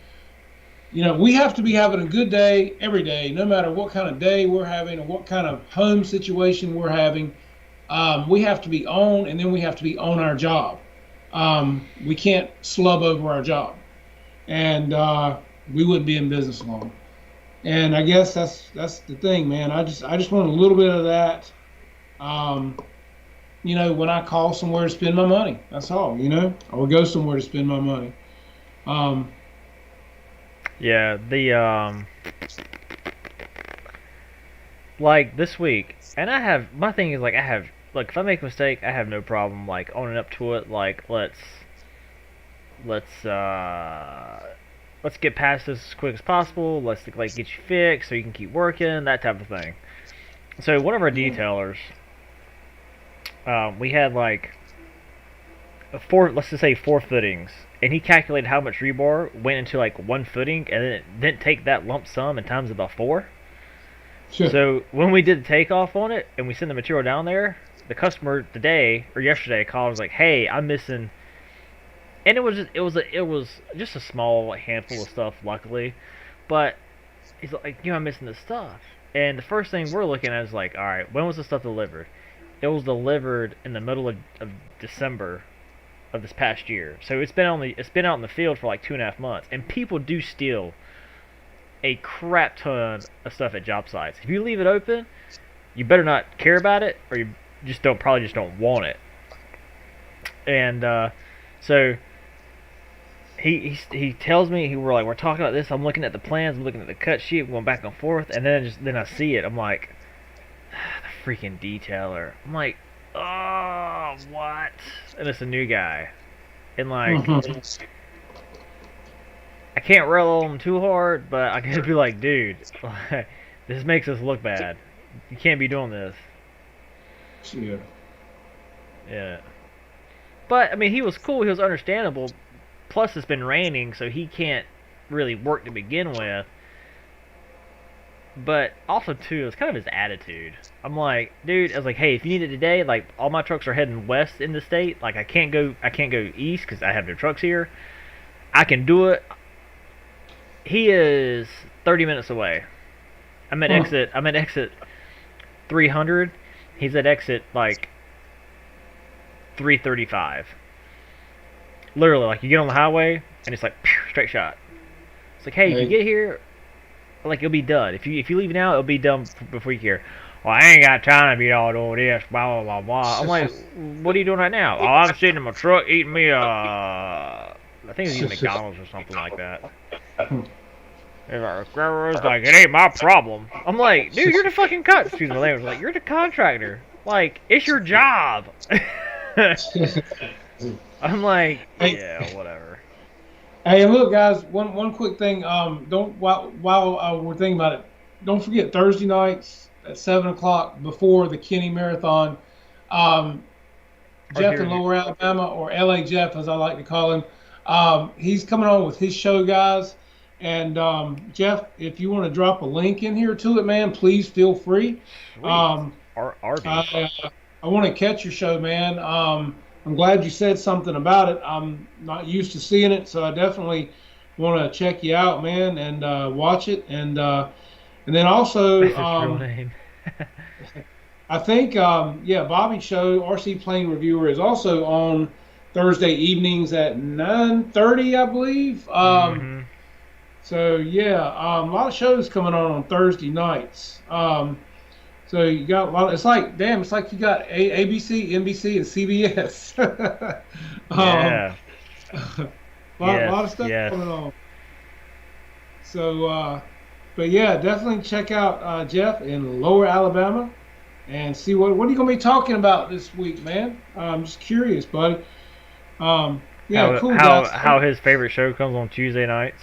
be having a good day every day, no matter what kind of day we're having or what kind of home situation we're having. We have to be on, and then we have to be on our job. We can't slub over our job, and we wouldn't be in business long. And I guess that's the thing, man. I just want a little bit of that. When I call somewhere to spend my money, that's all. Or go somewhere to spend my money. Like this week, and my thing is like if I make a mistake, I have no problem like owning up to it. Like let's get past this as quick as possible. Let's like get you fixed so you can keep working, that type of thing. So one of our detailers, we had like let's just say 4 footings, and he calculated how much rebar went into like 1 footing, and then it didn't take that lump sum and times it by 4. Sure. So when we did the takeoff on it and we sent the material down there, the customer yesterday called and was like, "Hey, I'm missing," and it was just a small handful of stuff, luckily, but he's like, "I'm missing this stuff," and the first thing we're looking at is like, all right, when was the stuff delivered? It was delivered in the middle of December of this past year, so it's been out in the field for like 2.5 months, and people do steal a crap ton of stuff at job sites. If you leave it open, you better not care about it, or you probably just don't want it. And so he tells me, we're talking about this. I'm looking at the plans, I'm looking at the cut sheet, going back and forth, and then I see it. I'm like, the freaking detailer. I'm like, oh, what? And it's a new guy, and like. I can't rail on him too hard, but I gotta be like, dude, this makes us look bad. You can't be doing this. Yeah. But, I mean, he was cool. He was understandable. Plus, it's been raining, so he can't really work to begin with. But also, too, it's kind of his attitude. I'm like, dude, I was like, hey, if you need it today, like, all my trucks are heading west in the state. Like, I can't go east because I have no trucks here. I can do it. He is 30 minutes away. I'm at exit 300. He's at exit like 335. Literally, like you get on the highway and it's like straight shot. It's like, hey, if you get here, like it'll be done. If you leave now, it'll be done before you get here. Well, I ain't got time to be all doing this, blah blah blah blah. I'm like, what are you doing right now? Oh, I'm sitting in my truck eating me I think it's eating McDonald's or something like that. It's like, it ain't my problem. I'm like, dude, you're the fucking excuse my language. Like, you're the contractor. Like, it's your job. I'm like, Hey, yeah, whatever. hey, look, guys. One quick thing. Don't while we're thinking about it, don't forget Thursday nights at 7 o'clock before the Kenny Marathon. Um, Or Jeff here, in Lower Alabama, or LA Jeff, as I like to call him. He's coming on with his show, guys. And Jeff, if you want to drop a link in here to it, man, please feel free. sweet. Um, Arby's. I want to catch your show, man. I'm glad you said something about it. I'm not used to seeing it, so I definitely want to check you out, man, and watch it. And then also, That's his real name. I think, yeah, Bobby's show, RC Plane Reviewer, is also on Thursday evenings at 9:30, I believe. Mm-hmm. So yeah, a lot of shows coming on Thursday nights. So you got a lot. It's like, damn, it's like you got ABC, NBC, and CBS. Yeah. Lot of stuff Yes. coming on. So, but yeah, definitely check out Jeff in Lower Alabama and see what are you gonna be talking about this week, man. I'm just curious, buddy. Yeah, cool, guys. How his favorite show comes on Tuesday nights.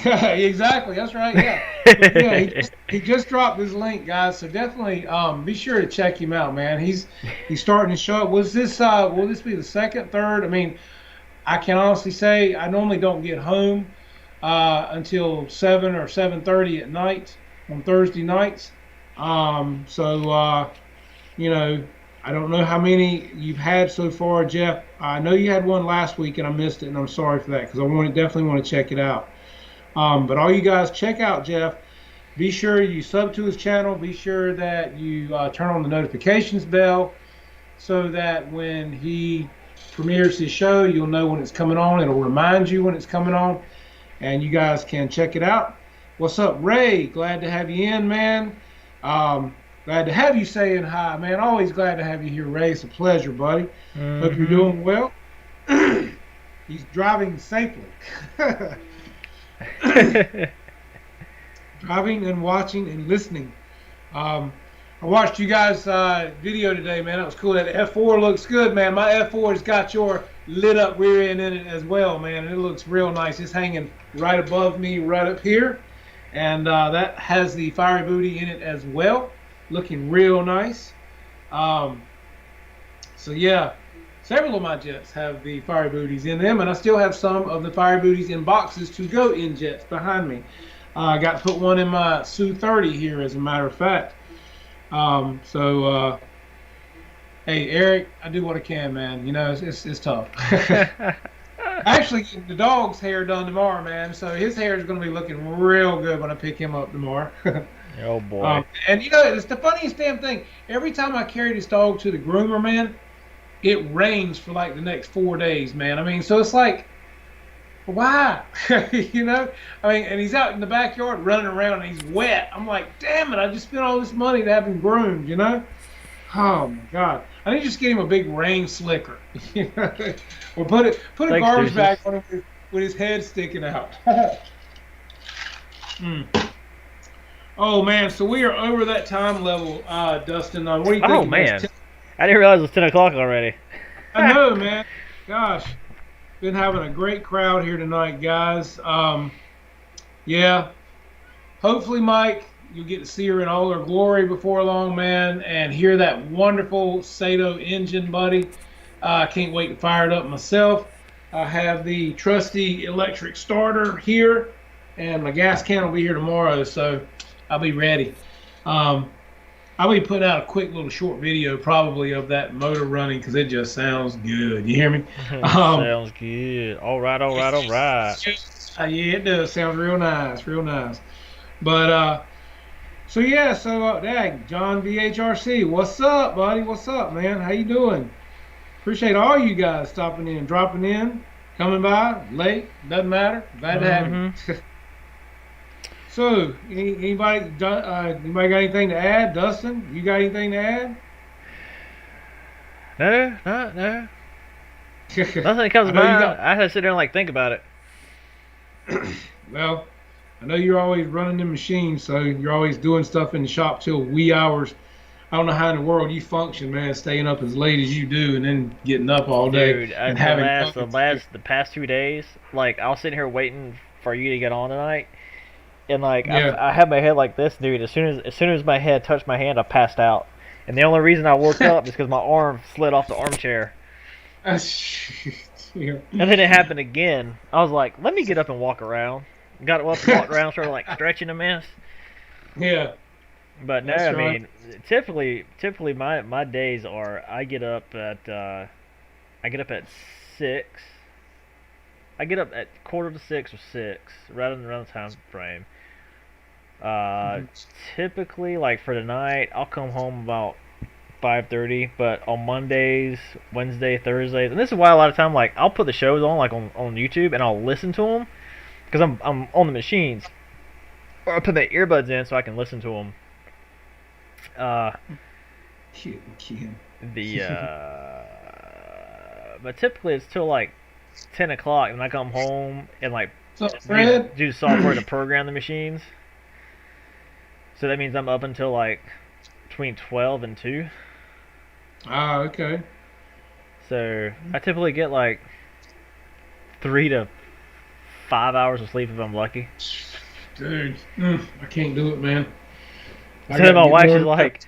Exactly, that's right. Yeah, but yeah. He just dropped his link, guys. So definitely be sure to check him out, man. He's starting to show up. Will this be the second, third? I mean, I can honestly say I normally don't get home until 7 or 7:30 at night on Thursday nights. You know, I don't know how many you've had so far, Jeff. I know you had one last week and I missed it, and I'm sorry for that because definitely want to check it out. But all you guys, check out Jeff. Be sure you sub to his channel. Be sure that you turn on the notifications bell so that when he premieres his show, you'll know when it's coming on. It'll remind you when it's coming on, and you guys can check it out. What's up, Ray? Glad to have you in, man. Glad to have you saying hi, man. Always glad to have you here, Ray. It's a pleasure, buddy. Mm-hmm. Hope you're doing well. He's driving safely. Driving and watching and listening. I watched you guys' video today, man. That was cool. That F4 looks good, man. My F4's got your lit up rear end in it as well, man. And it looks real nice. It's hanging right above me, right up here. And that has the fiery booty in it as well. Looking real nice. So yeah, several of my jets have the fire booties in them, and I still have some of the fire booties in boxes to go in jets behind me. I got to put one in my Su-30 here, as a matter of fact. Hey, Eric, I do what I can, man. You know, it's tough. Actually, getting the dog's hair done tomorrow, man. So his hair is going to be looking real good when I pick him up tomorrow. Oh boy. And you know, it's the funniest damn thing. Every time I carry this dog to the groomer, man, it rains for like the next 4 days, man. I mean, so it's like, why? You know? I mean, and he's out in the backyard running around and he's wet. I'm like, damn it, I just spent all this money to have him groomed, you know? Oh my God. I need to just get him a big rain slicker. You know? Or put a garbage bag on him with his head sticking out. Oh man, so we are over that time level, Dustin. What do you think? Oh man, I didn't realize it was 10 o'clock already. I know, man. Gosh, been having a great crowd here tonight, guys. Yeah, hopefully, Mike, you'll get to see her in all her glory before long, man, and hear that wonderful Sato engine, buddy. I can't wait to fire it up myself. I have the trusty electric starter here, and my gas can will be here tomorrow, so I'll be ready. I'll be putting out a quick little short video probably of that motor running because it just sounds good. You hear me? Sounds good. All right. Yeah, it does. Sounds real nice, real nice. But, so yeah, Dag, John VHRC, what's up, buddy? What's up, man? How you doing? Appreciate all you guys stopping in, dropping in, coming by, late, doesn't matter. Glad to have you. So, anybody got anything to add? Dustin, you got anything to add? No. Nothing comes to mind. I had to sit there and think about it. Well, I know you're always running the machine, so you're always doing stuff in the shop till wee hours. I don't know how in the world you function, man, staying up as late as you do and then getting up all day Dude, and having the past 2 days, like I was sitting here waiting for you to get on tonight, and like yeah. I had my head like this, dude. As soon as my head touched my hand, I passed out, and the only reason I woke up is because my arm slid off the armchair, Yeah. and then it happened again. I was like, let me get up and walk around. Got up, and walked around, started like stretching a mess. Yeah. But no, That's I right. mean, typically my days are I get up at 6. I get up at quarter to 6 or 6, right around the time frame. Uh, Typically, like for tonight, I'll come home about 5:30. But on Mondays, Wednesday, Thursdays, and this is why a lot of time, like I'll put the shows on like on YouTube and I'll listen to them because I'm on the machines, or I put my earbuds in so I can listen to them. Uh, Kid. the But typically it's till like 10 o'clock, and I come home and like What's up, do, Fred? do software to program the machines. So that means I'm up until like between 12 and 2. Ah, okay. So I typically get like 3 to 5 hours of sleep if I'm lucky. Dude, I can't do it, man. I So then gotta my get wife, she's more. like,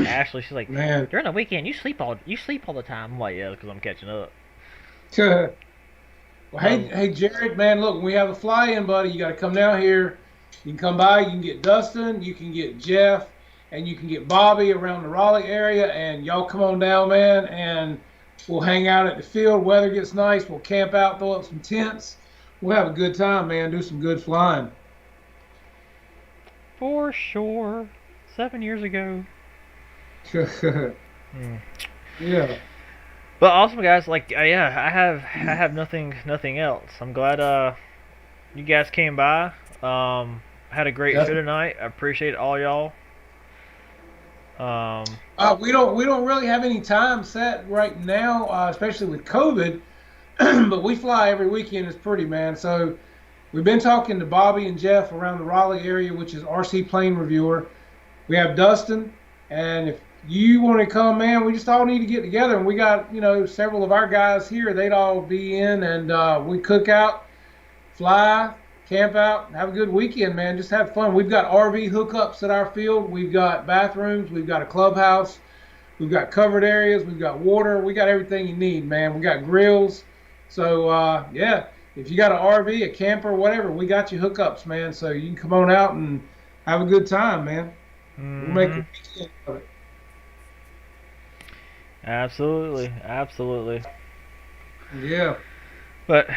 Ashley, she's like, Man. during the weekend you sleep all the time. I'm like, yeah, because I'm catching up. Well, Um, hey, Jared, man, look, when we have a fly-in, buddy, you got to come down here. You can come by. You can get Dustin. You can get Jeff, and you can get Bobby around the Raleigh area. And y'all come on down, man, and we'll hang out at the field. Weather gets nice. We'll camp out, throw up some tents. We'll have a good time, man. Do some good flying. for sure. 7 years ago. Hmm. Yeah. But awesome, guys. Like, yeah, I have nothing else. I'm glad you guys came by. Had a great show Definitely. tonight. I appreciate all y'all. Um, We don't really have any time set right now, especially with COVID. But we fly every weekend. It's pretty, man. So we've been talking to Bobby and Jeff around the Raleigh area, which is RC Plane Reviewer. We have Dustin, and if you want to come, man, we just all need to get together. And we got, several of our guys here. They'd all be in, and we cook out, fly, camp out, have a good weekend, man. Just have fun. We've got RV hookups at our field. We've got bathrooms. We've got a clubhouse. We've got covered areas. We've got water. We got everything you need, man. We got grills. So, yeah, if you got an RV, a camper, whatever, we got you hookups, man. So you can come on out and have a good time, man. We'll make hmm a weekend of it. Absolutely. Yeah. But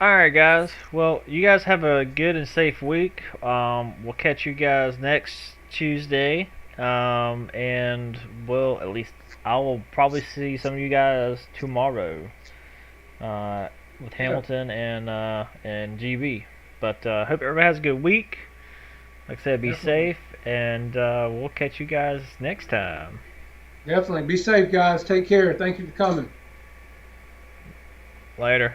all right, guys. Well, you guys have a good and safe week. We'll catch you guys next Tuesday. And well, at least I will probably see some of you guys tomorrow. With Yeah. Hamilton and GB. But hope everybody has a good week. Like I said, be Definitely. safe, and we'll catch you guys next time. Definitely. Be safe, guys. Take care. Thank you for coming. Later.